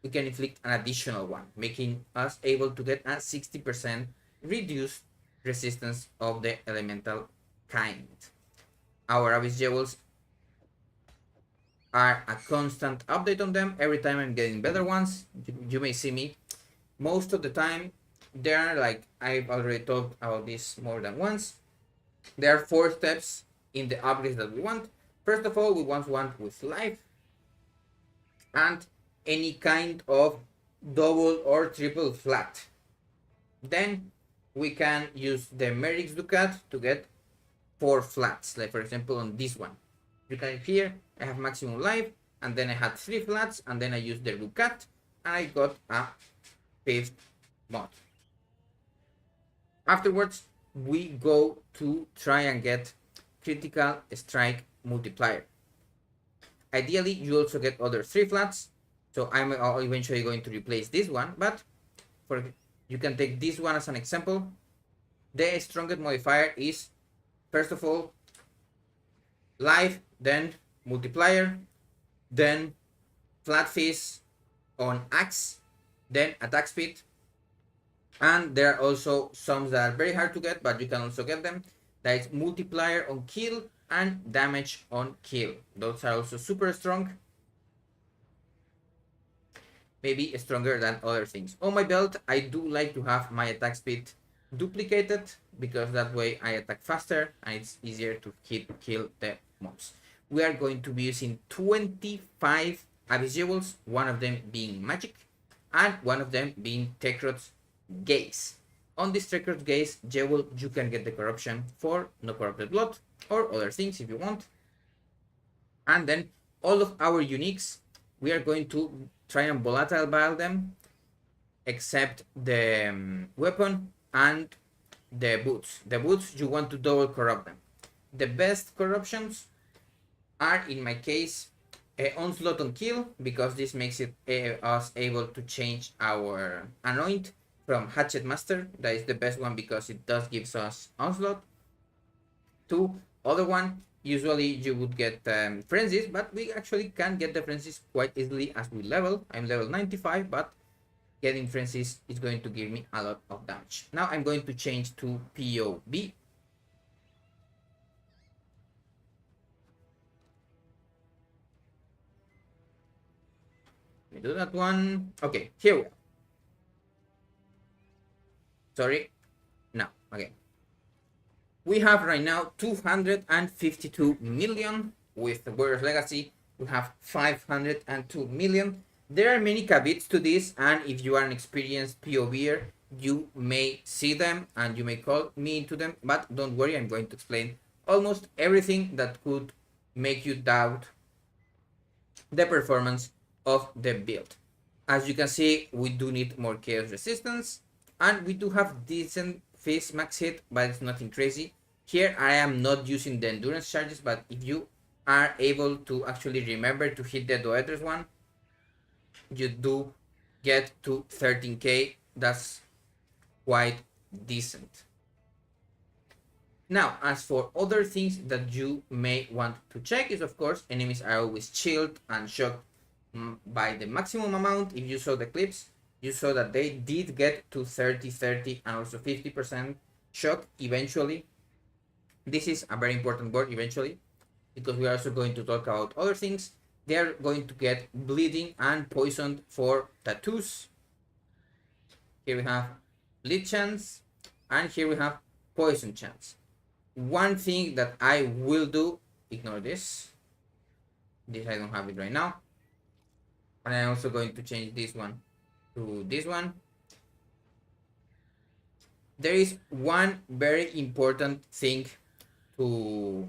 we can inflict an additional one, making us able to get a 60% reduced resistance of the elemental kind. Our Abyss Jewels are a constant update on them. Every time I'm getting better ones. You may see me most of the time. There are, like I've already talked about this more than once, there are 4 steps in the upgrades that we want. First of all, we want one with life and any kind of double or triple flat. Then we can use the Merrick's Ducat to get 4 flats, like for example on this one. You can here I have maximum life, and then I had 3 flats, and then I used the Ducat and I got a 5th mod. Afterwards we go to try and get critical strike multiplier. Ideally you also get other 3 flats, so I'm eventually going to replace this one, but you can take this one as an example. The strongest modifier is first of all life, then multiplier, then flat fist on axe, then attack speed, and there are also some that are very hard to get, but you can also get them. That is multiplier on kill and damage on kill. Those are also super strong, maybe stronger than other things. On my belt I do like to have my attack speed duplicated, because that way I attack faster and it's easier to kill the mobs. We are going to be using 25 Abyss Jewels, one of them being magic and one of them being Tekrod's Gaze. On this Tekrod's Gaze jewel you can get the corruption for no corrupted blood or other things if you want. And then all of our uniques, we are going to try and volatile bile them, except the weapon and the boots. The boots, you want to double corrupt them. The best corruptions are, in my case, onslaught on kill, because this makes it us able to change our anoint from hatchet master. That is the best one because it does gives us onslaught. To other one, usually you would get frenzies, but we actually can get the frenzies quite easily as we level. I'm level 95, but getting frenzies is going to give me a lot of damage. Now I'm going to change to POB. Let me do that one. Okay, here we are. Sorry. Now, again. We have right now 252 million. With Warriors Legacy, we have 502 million. There are many caveats to this, and if you are an experienced POVer, you may see them and you may call me into them, but don't worry, I'm going to explain almost everything that could make you doubt the performance of the build. As you can see, we do need more chaos resistance, and we do have decent face max hit, but it's nothing crazy. Here I am not using the endurance charges, but if you are able to actually remember to hit the Doedres one, you do get to 13k. That's quite decent. Now, as for other things that you may want to check is, of course, enemies are always chilled and shocked by the maximum amount. If you saw the clips, you saw that they did get to 30 and also 50% shock eventually. This is a very important word, eventually, because we are also going to talk about other things. They are going to get bleeding and poisoned for tattoos. Here we have bleed chance, and here we have poison chance. One thing that I will do, ignore this. This I don't have it right now. And I'm also going to change this one to this one. There is one very important thing to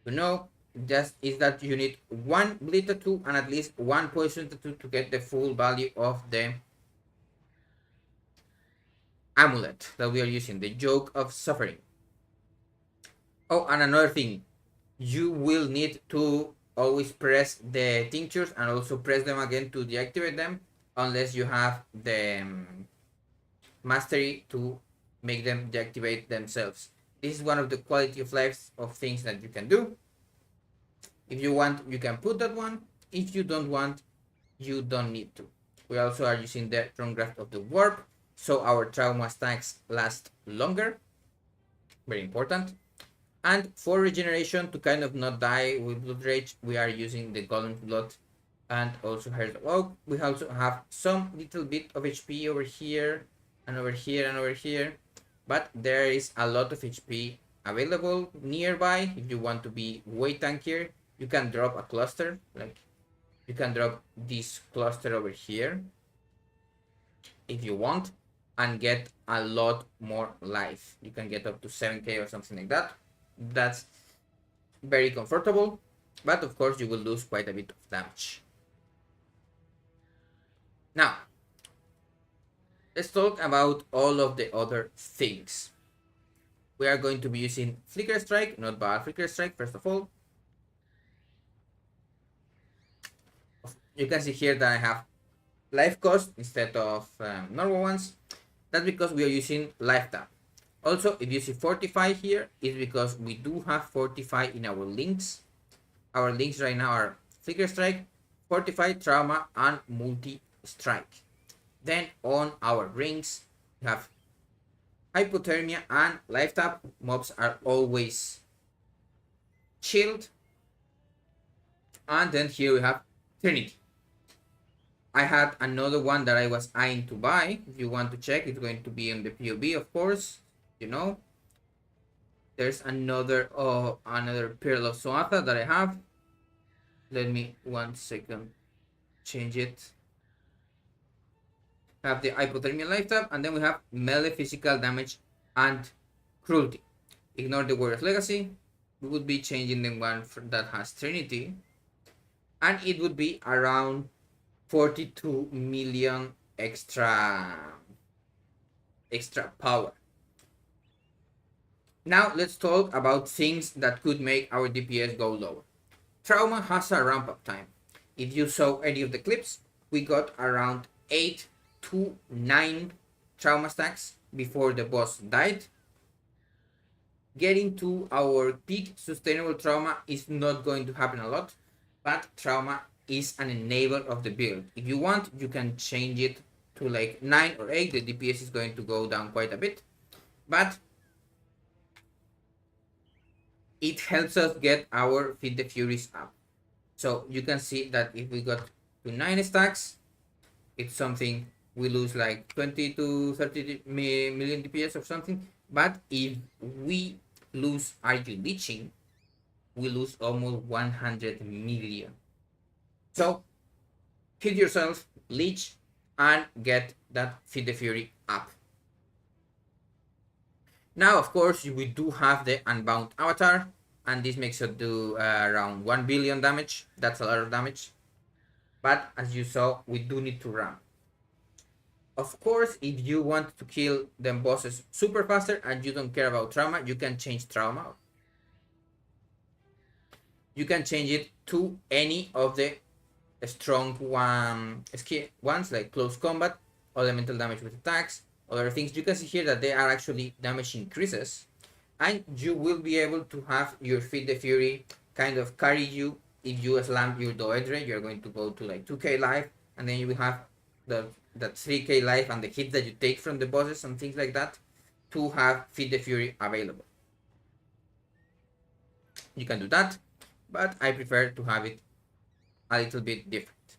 know, just is that you need one bleed tattoo and at least one poison tattoo to get the full value of the amulet that we are using, the Yoke of Suffering. Oh, and another thing, you will need to always press the tinctures and also press them again to deactivate them, unless you have the mastery to make them deactivate themselves. This is one of the quality of life of things that you can do. If you want, you can put that one. If you don't want, you don't need to. We also are using the Thronegraft of the Warp, so our trauma stacks last longer. Very important. And for regeneration, to kind of not die with Blood Rage, we are using the Golem Blood and also Heart of Oak. We also have some little bit of HP over here and over here and over here, but there is a lot of HP available nearby. If you want to be way tankier, you can drop a cluster, like you can drop this cluster over here if you want, and get a lot more life. You can get up to 7k or something like that. That's very comfortable, but of course you will lose quite a bit of damage. Now, let's talk about all of the other things. We are going to be using Flicker Strike, not bad Flicker Strike, first of all. You can see here that I have life cost instead of normal ones. That's because we are using life tap. Also, if you see Fortify here, it's because we do have Fortify in our links. Our links right now are Flicker Strike, Fortify, Trauma, and Multi-Strike. Then on our rings, we have Hypothermia and Life Tap. Mobs are always chilled. And then here we have Trinity. I had another one that I was eyeing to buy. If you want to check, it's going to be on the POB, of course. You know, there's another Pearl of Soatha that I have. Let me 1 second change it. Have the Hypothermia Life Tap, and then we have melee physical damage and cruelty. Ignore the Warrior's Legacy. We would be changing the one that has Trinity, and it would be around 42 million extra power. Now let's talk about things that could make our DPS go lower. Trauma has a ramp up time. If you saw any of the clips, we got around 8 to 9 trauma stacks before the boss died. Getting to our peak sustainable trauma is not going to happen a lot, but trauma is an enabler of the build. If you want, you can change it to like 9 or 8. The DPS is going to go down quite a bit, but it helps us get our Feed the Furies up. So you can see that if we got to 9 stacks, it's something we lose like 20 to 30 million DPS or something. But if we lose Argue Leeching, we lose almost 100 million. So hit yourself, leech, and get that Feed the Fury up. Now, of course, we do have the Unbound Avatar, and this makes it do around 1 billion damage. That's a lot of damage. But as you saw, we do need to run. Of course, if you want to kill them bosses super faster and you don't care about trauma, you can change trauma. You can change it to any of the strong ones like close combat, elemental damage with attacks, other things. You can see here that they are actually damage increases, and you will be able to have your Feed the Fury kind of carry you. If you slam your Doedre, you're going to go to like 2k life, and then you will have that 3k life and the hits that you take from the bosses and things like that to have Feed the Fury available. You can do that, but I prefer to have it a little bit different.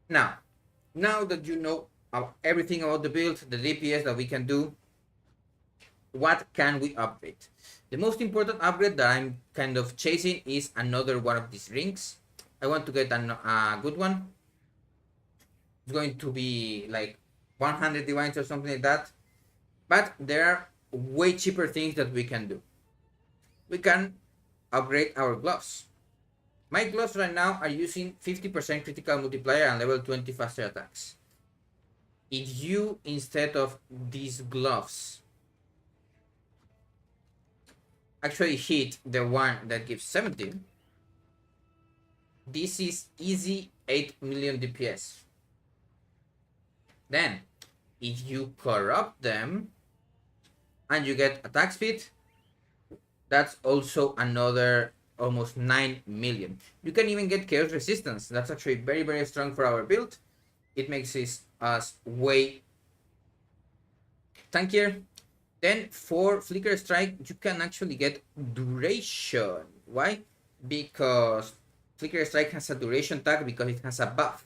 Now that you know everything about the build, the DPS that we can do, what can we upgrade? The most important upgrade that I'm kind of chasing is another one of these rings. I want to get a good one. It's going to be like 100 divines or something like that. But there are way cheaper things that we can do. We can upgrade our gloves. My gloves right now are using 50% critical multiplier and level 20 faster attacks. If you, instead of these gloves, actually hit the one that gives 17, this is easy 8 million DPS. Then, if you corrupt them and you get attack speed, that's also another almost 9 million. You can even get chaos resistance. That's actually very, very strong for our build. It makes us way tankier. Then for Flicker Strike, you can actually get duration. Why? Because Flicker Strike has a duration tag because it has a buff.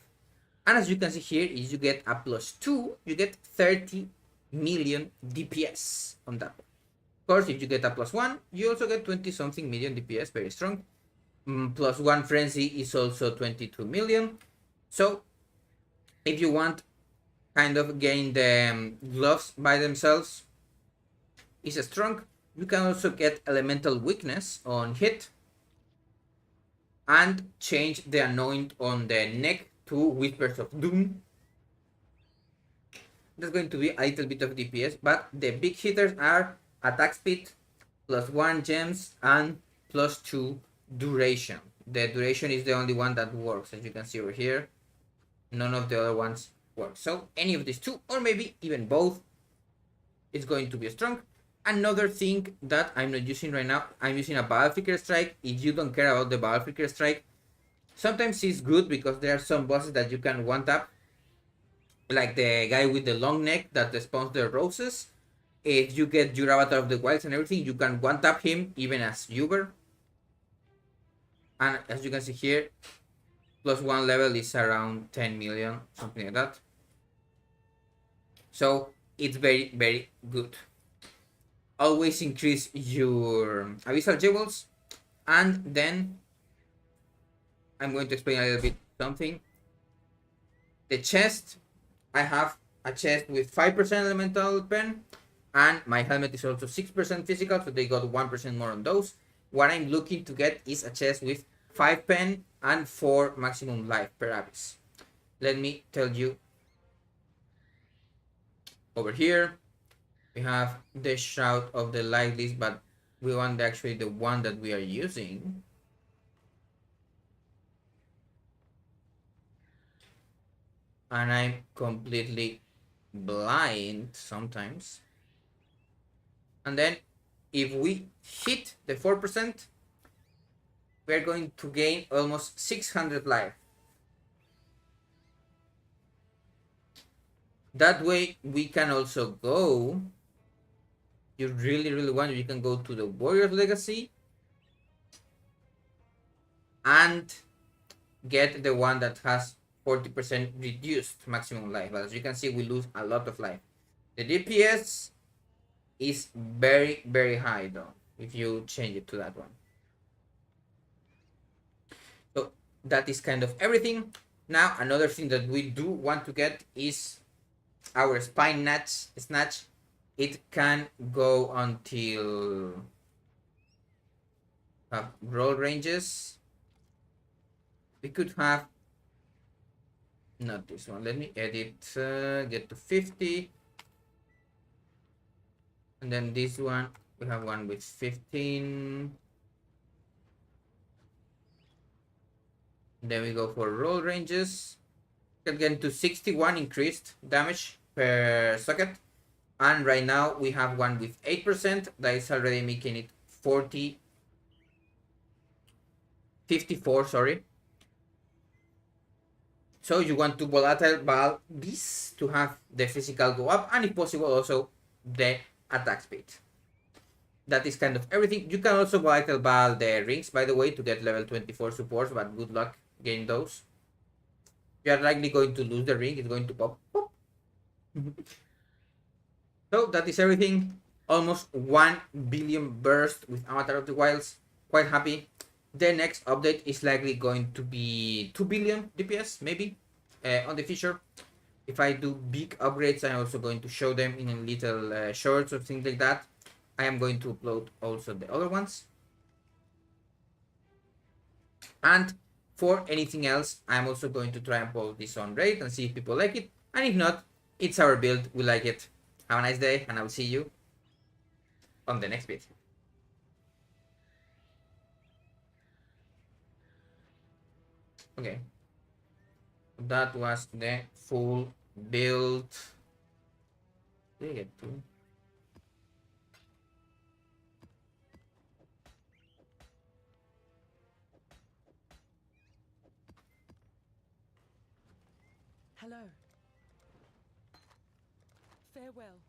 And as you can see here, if you get a +2, you get 30 million DPS on that. Of course, if you get a +1, you also get 20 something million DPS, very strong. +1 Frenzy is also 22 million. So if you want kind of gain the gloves by themselves, is strong. You can also get elemental weakness on hit and change the anoint on the neck to Whispers of Doom. That's going to be a little bit of DPS, but the big hitters are attack speed, +1 gems, and +2 duration. The duration is the only one that works, as you can see over here. None of the other ones work. So any of these two, or maybe even both, is going to be strong. Another thing that I'm not using right now, I'm using a Battle Flicker Strike. If you don't care about the Battle Flicker Strike, sometimes it's good because there are some bosses that you can one-tap, like the guy with the long neck that spawns the roses. If you get your Avatar of the Wilds and everything, you can one-tap him even as Uber. And as you can see here, +1 level is around 10 million, something like that. So it's very, very good. Always increase your Abyssal Jewels. And then I'm going to explain a little bit something. The chest, I have a chest with 5% elemental pen, and my helmet is also 6% physical, so they got 1% more on those. What I'm looking to get is a chest with 5 pen and 4 maximum life per Abyss. Let me tell you. Over here we have the Shroud of the Lightless, but We want actually the one that we are using. And I'm completely blind sometimes. And then if we hit the 4%, we're going to gain almost 600 life. That way we can also go, you really want, you can go to the Warrior's Legacy and get the one that has 40% reduced maximum life. But as you can see, we lose a lot of life. The DPS is very high though, if you change it to that one. So that is kind of everything. Now another thing that we do want to get is our spine snatch. It can go until roll ranges. We could have not this one. Let me edit, get to 50. And then this one, we have one with 15. Then we go for roll ranges. Can get to 61 increased damage per socket. And right now we have one with 8%. That is already making it 54, sorry. So you want to volatile ball this to have the physical go up, and if possible also the attack speed. That is kind of everything. You can also volatile ball the rings, by the way, to get level 24 supports, but good luck getting those. You are likely going to lose the ring. It's going to pop. So that is everything. Almost 1 billion burst with Avatar of the Wilds. Quite happy. The next update is likely going to be 2 billion DPS, maybe, on the future. If I do big upgrades, I'm also going to show them in little shorts or things like that. I am going to upload also the other ones. And for anything else, I'm also going to try and post this on Reddit and see if people like it. And if not, it's our build. We like it. Have a nice day, and I'll see you on the next bit. Okay. That was the full build. Did I get to? Hello. Farewell.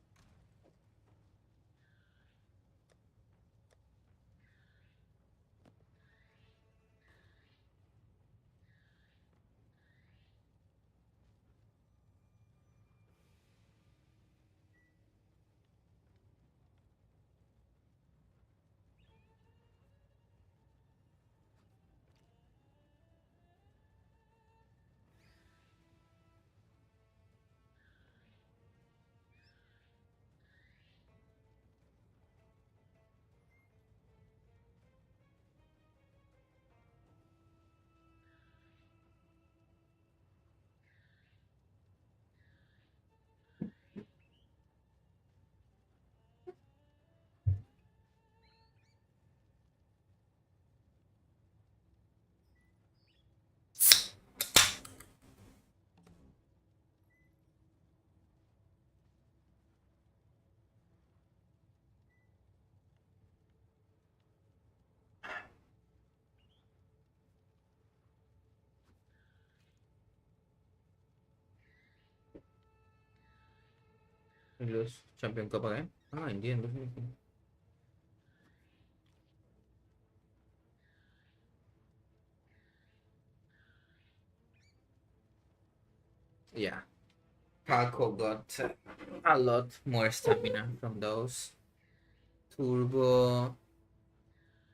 We lose Champion Cup again. Ah, in the end. Yeah. Falco got a lot more stamina from those. Turbo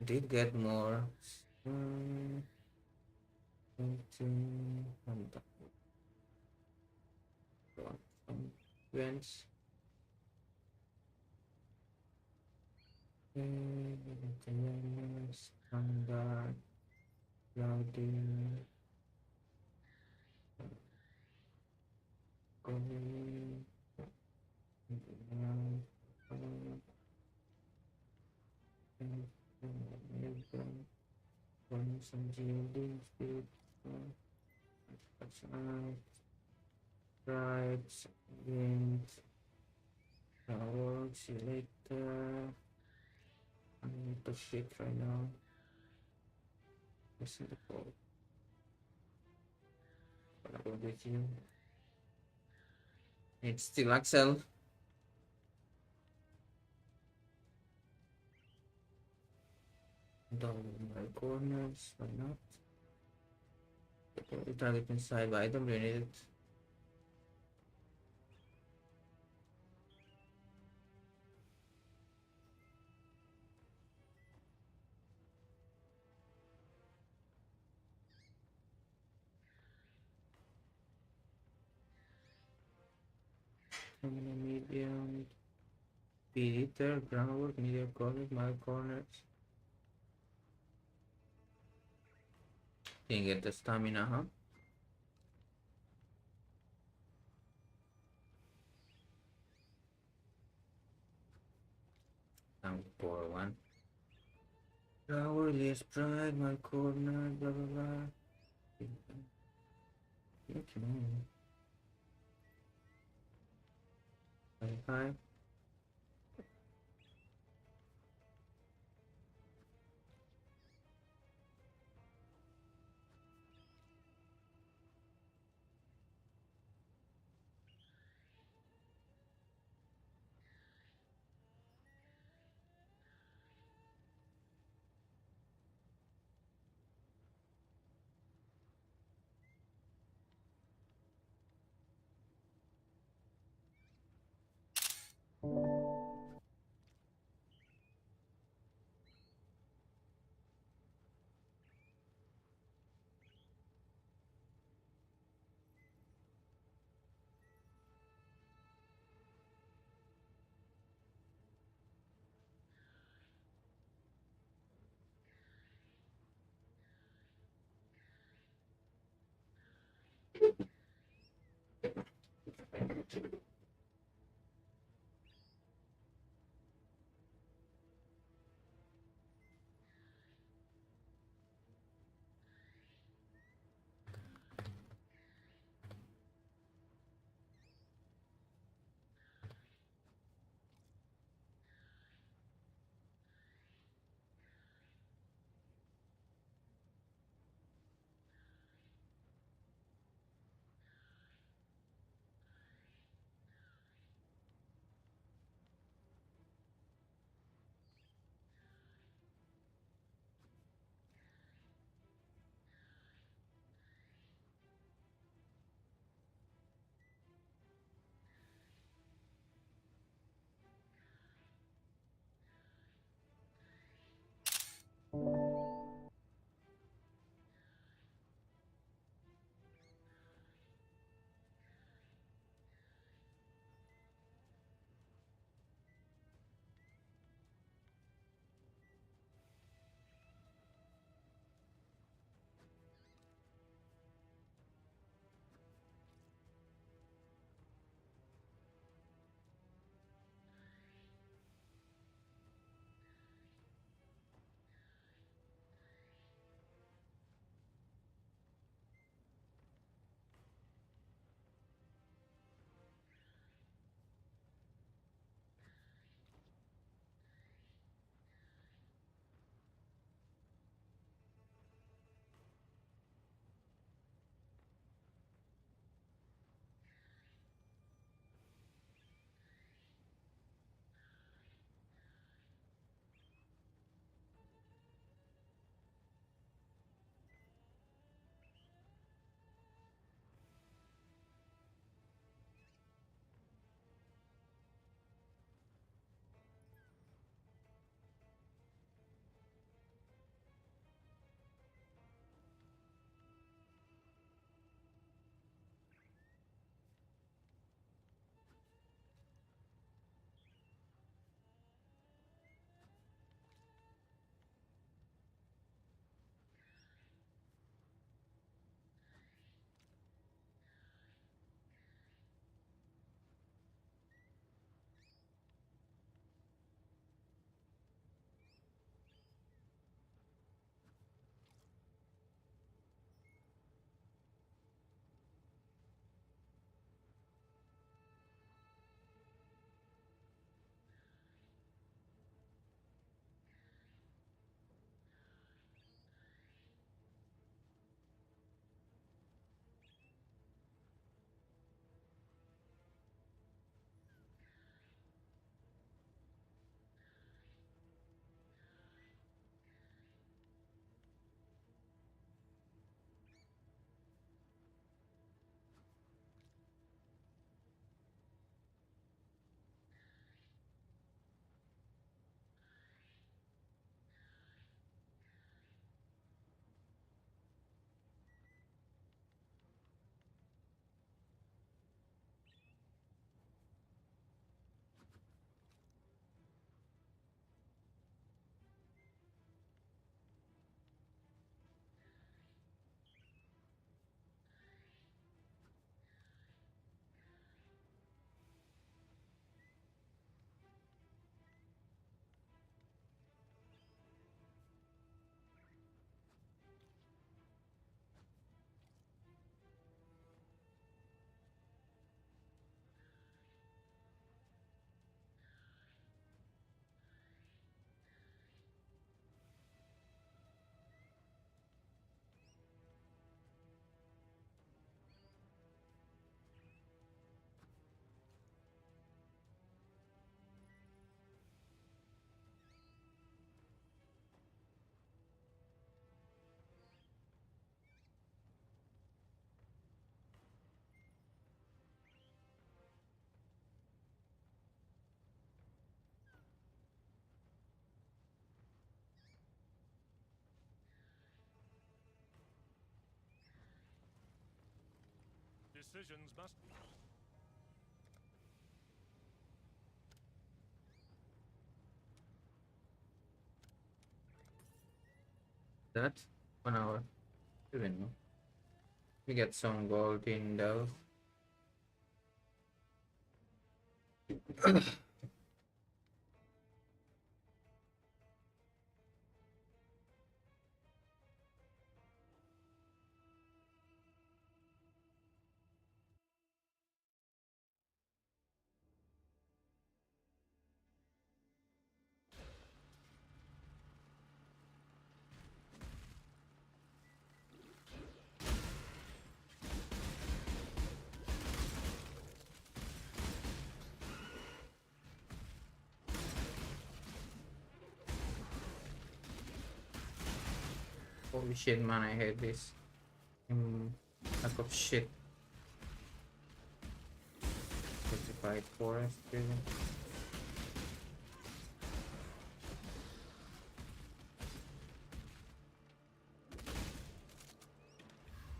did get more. Um, Events. Standard. Loading. some GLD, speed, right, gains, power, see you later. I need to shit right now. Listen to the call. I'll go with you. It's still Axel. Down my corners, why not? The target inside, but I don't really need it. Medium, speed eater, groundwork, medium corners, my corners. Didn't get the stamina, huh? I'm poor one. Power, less pride, my corner, blah blah blah. Okay. Hi. Decisions must. That 1 hour. Even know. We get some gold in those. Holy shit, man, I hate this. Lack of shit. Fortified forest, really.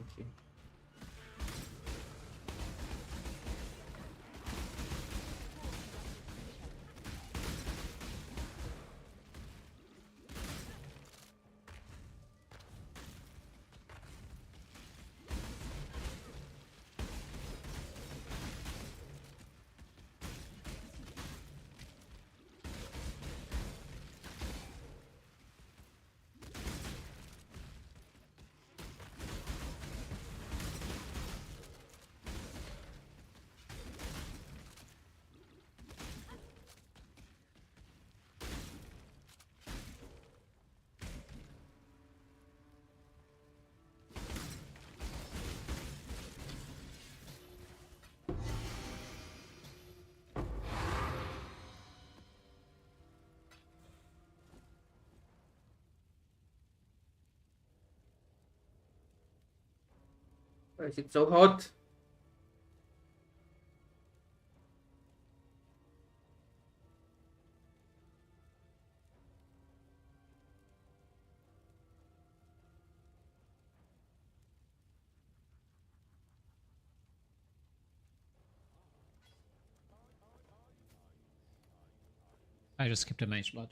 Okay. Why is it so hot? I just skipped a mage bot.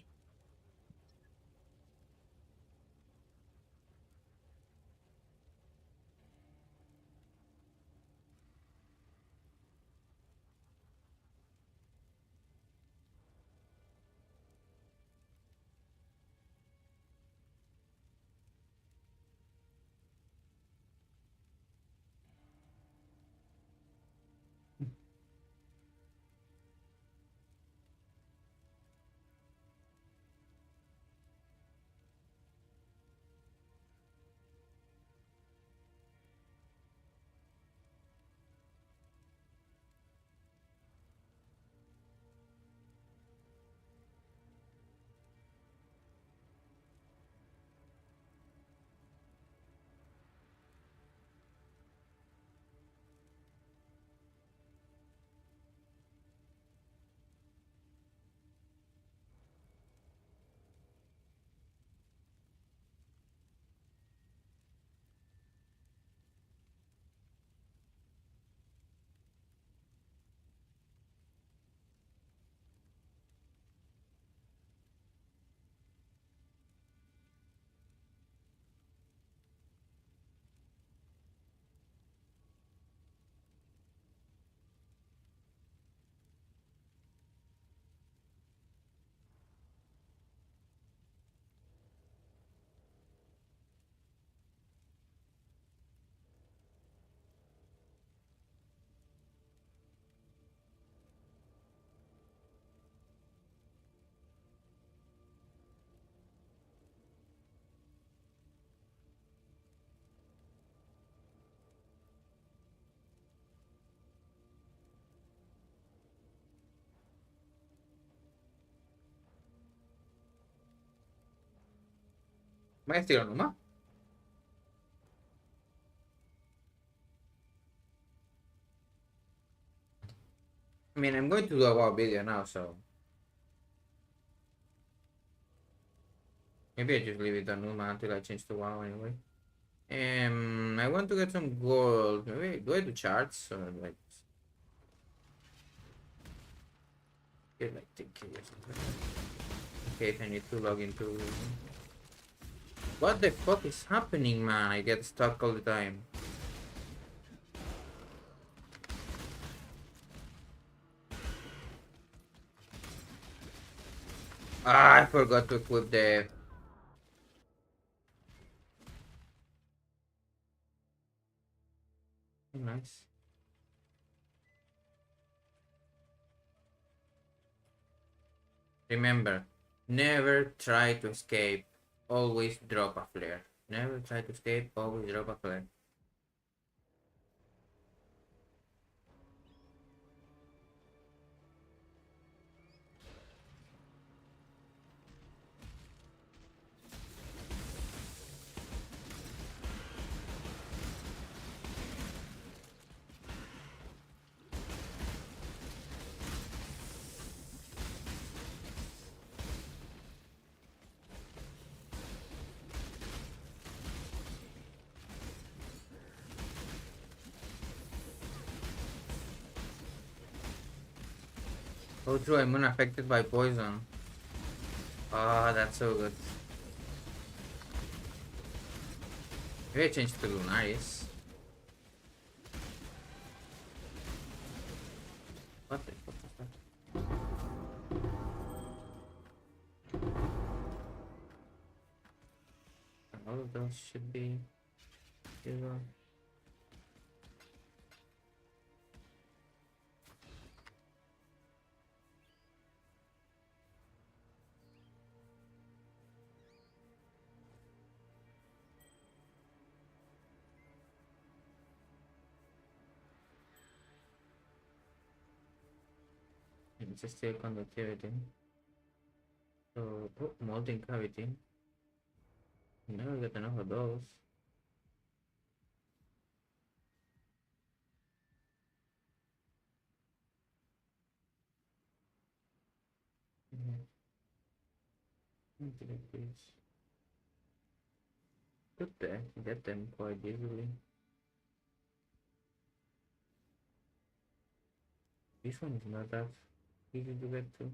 Am I still on Uma? I mean, I'm going to do a WoW video now, so maybe I just leave it on Uma until I change to WoW anyway. I want to get some gold. Maybe, do I do charts or like get like 10k or something? Okay, if I need to log into. What the fuck is happening, man? I get stuck all the time. Ah, I forgot to equip the. Nice. Remember, never try to escape. Always drop a flare. Never try to escape. Always drop a flare. Oh, true. I'm unaffected by poison. Ah, that's so good. Maybe I change to Lunaris. What the fuck is that? All of those should be zero. It's just still conductivity. So, oh, molten cavity. Never get enough of those. Mhm. Intellect is good there. Get them quite easily. This one is not that easy to get to.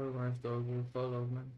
Organized dog will follow, man.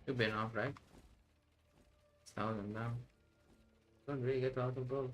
You've been off, right? 1,000 down. Don't really get out of gold.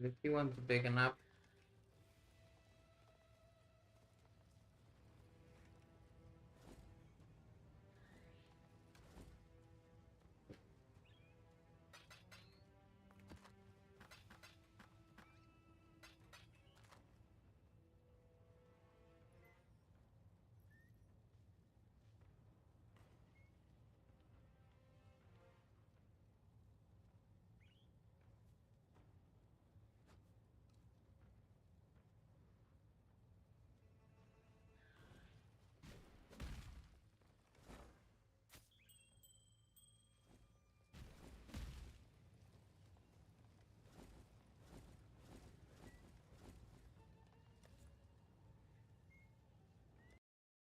If you want to take a nap.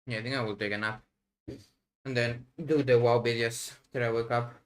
Yeah, I think I will take a nap. And then do the WoW videos till I wake up.